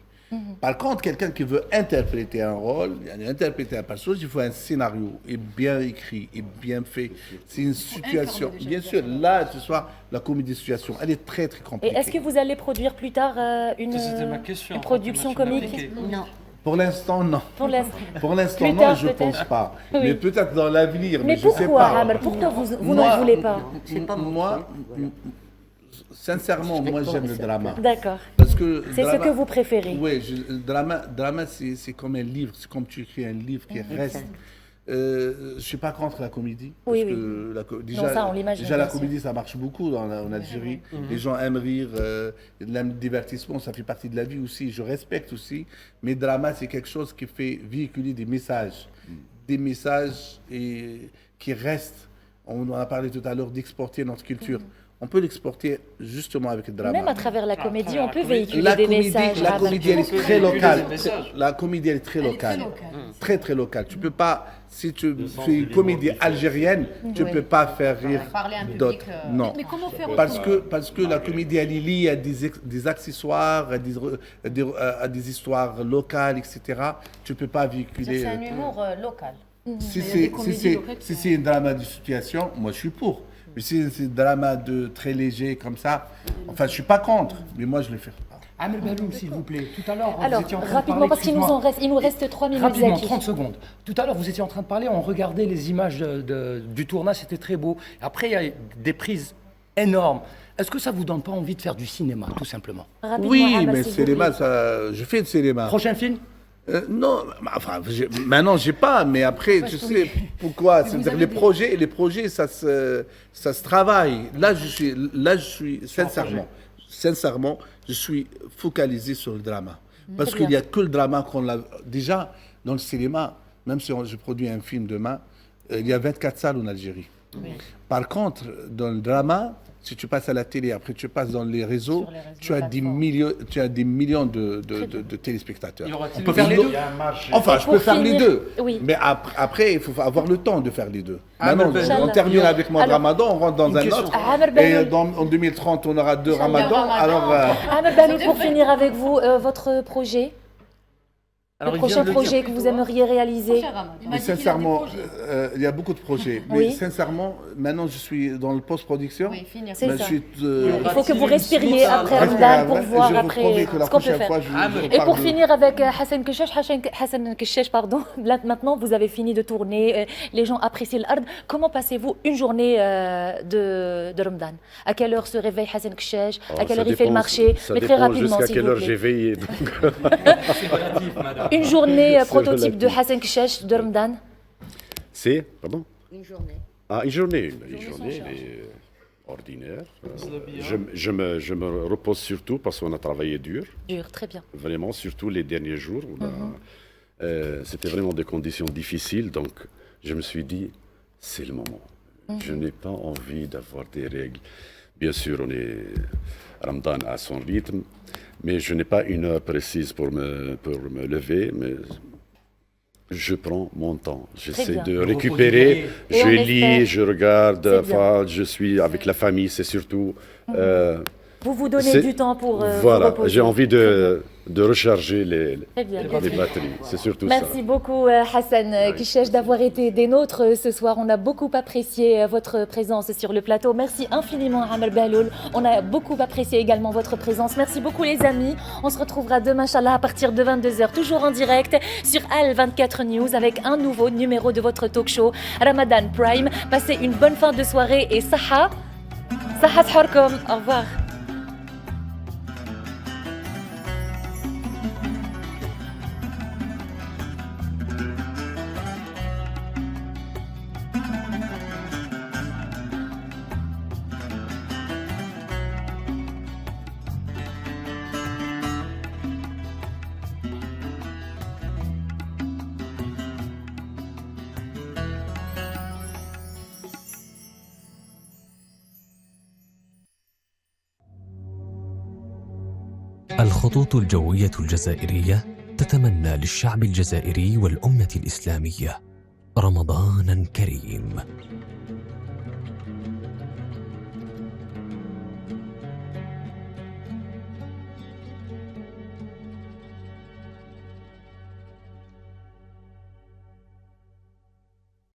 Par contre, quelqu'un qui veut interpréter un rôle, interpréter un personnage, il faut un scénario et bien écrit et bien fait. C'est une situation. Bien sûr, là, ce soir, la comédie de situation, elle est très, très compliquée. Et est-ce que vous allez produire plus tard une production comique? Non. Pour l'instant, non. Pour l'instant, non, je ne pense pas. Oui. Mais peut-être dans l'avenir, mais je ne sais pas. Hamad, pourquoi vous n'en voulez pas? Moi, sincèrement, moi j'aime le drama. D'accord. Parce que c'est ce que vous préférez. Oui, drama c'est comme un livre, c'est comme tu écris un livre qui reste. Je ne suis pas contre la comédie. Oui, déjà la comédie, ça marche beaucoup en Algérie. Les gens aiment rire, le divertissement, ça fait partie de la vie aussi. Je respecte aussi. Mais drama, c'est quelque chose qui fait véhiculer des messages. Des messages qui restent. On en a parlé tout à l'heure d'exporter notre culture. On peut l'exporter justement avec le drama. Même à travers la comédie, on peut véhiculer des messages. La comédie, elle est très locale. La comédie, elle est très locale. Très, très locale. Tu peux pas, si tu fais une comédie algérienne, tu ne peux pas faire rire d'autres. Non. Mais comment faire parce que la comédie, elle est liée à des accessoires, à des histoires locales, etc. Tu ne peux pas véhiculer... C'est un humour local. Si c'est un drama de situation, moi je suis pour. Mais si c'est un drama très léger comme ça, enfin je ne suis pas contre, mais moi je le fais pas. Amel Bahlouj, s'il vous plaît. Tout à l'heure, alors, vous étiez en train rapidement, de parler, parce qu'il nous reste 3 minutes. Rapidement, Zaki. 30 secondes. Tout à l'heure, vous étiez en train de parler, on regardait les images du tournage, c'était très beau. Après, il y a des prises énormes. Est-ce que ça ne vous donne pas envie de faire du cinéma, tout simplement? Rapidement, oui, Amal, mais le cinéma, je fais le cinéma. Prochain film? Non, enfin, maintenant j'ai pas, mais après, tu sais pourquoi? C'est-à-dire les projets, ça se travaille. Là, je suis sincèrement, je suis focalisé sur le drama, parce qu'il n'y a que le drama qu'on a déjà dans le cinéma. Même si je produis un film demain, il y a 24 salles en Algérie. Oui. Par contre, dans le drama, si tu passes à la télé, après tu passes dans les réseaux, tu as des millions de téléspectateurs. On peut faire les deux. Enfin, je peux faire les deux. Oui. Mais après, il faut avoir le temps de faire les deux. Maintenant, on termine avec mois de Ramadan, on rentre dans un autre. Et en 2030, on aura 2 Ramadans. Alors, Amel Bahlouj, pour finir avec vous, votre projet? Le prochain projet que vous aimeriez réaliser? Mais sincèrement, il y a beaucoup de projets. Mais sincèrement, maintenant je suis dans le post-production. Oui, finir. C'est ça. Il faut que vous respiriez après Ramadan pour voir après ce qu'on peut faire. Et pour finir avec Hassan Keshesh, pardon. Là, maintenant, vous avez fini de tourner. Les gens apprécient l'art. Comment passez-vous une journée de Ramadan? À quelle heure se réveille Hassan Keshesh? À quelle heure il fait le marché? Mais très rapidement, jusqu'à s'il quelle vous heure plaît. j'ai veillé. Une journée prototype de Hassan Keshesh de Ramadan. C'est, pardon? Une journée. Ah, une journée ordinaire. Je me repose surtout parce qu'on a travaillé dur. Dur, très bien. Vraiment, surtout les derniers jours. C'était vraiment des conditions difficiles, donc je me suis dit, c'est le moment. Je n'ai pas envie d'avoir des règles. Bien sûr, on est Ramadan à son rythme, mais je n'ai pas une heure précise pour me lever, mais je prends mon temps. J'essaie de récupérer, je lis, je regarde, enfin, je suis avec la famille, c'est surtout... Vous donnez du temps pour voilà, vous reposer. j'ai envie de recharger les batteries. C'est surtout ça. Merci beaucoup Hassan Keshesh d'avoir été des nôtres ce soir. On a beaucoup apprécié votre présence sur le plateau. Merci infiniment Amr Bahloul. On a beaucoup apprécié également votre présence. Merci beaucoup les amis. On se retrouvera demain inchallah à partir de 22h, toujours en direct sur Al 24 News avec un nouveau numéro de votre talk show Ramadan Prime. Passez une bonne fin de soirée et Saha Sahorkom. Au revoir. الخطوط الجوية الجزائرية تتمنى للشعب الجزائري والأمة الإسلامية رمضاناً كريم.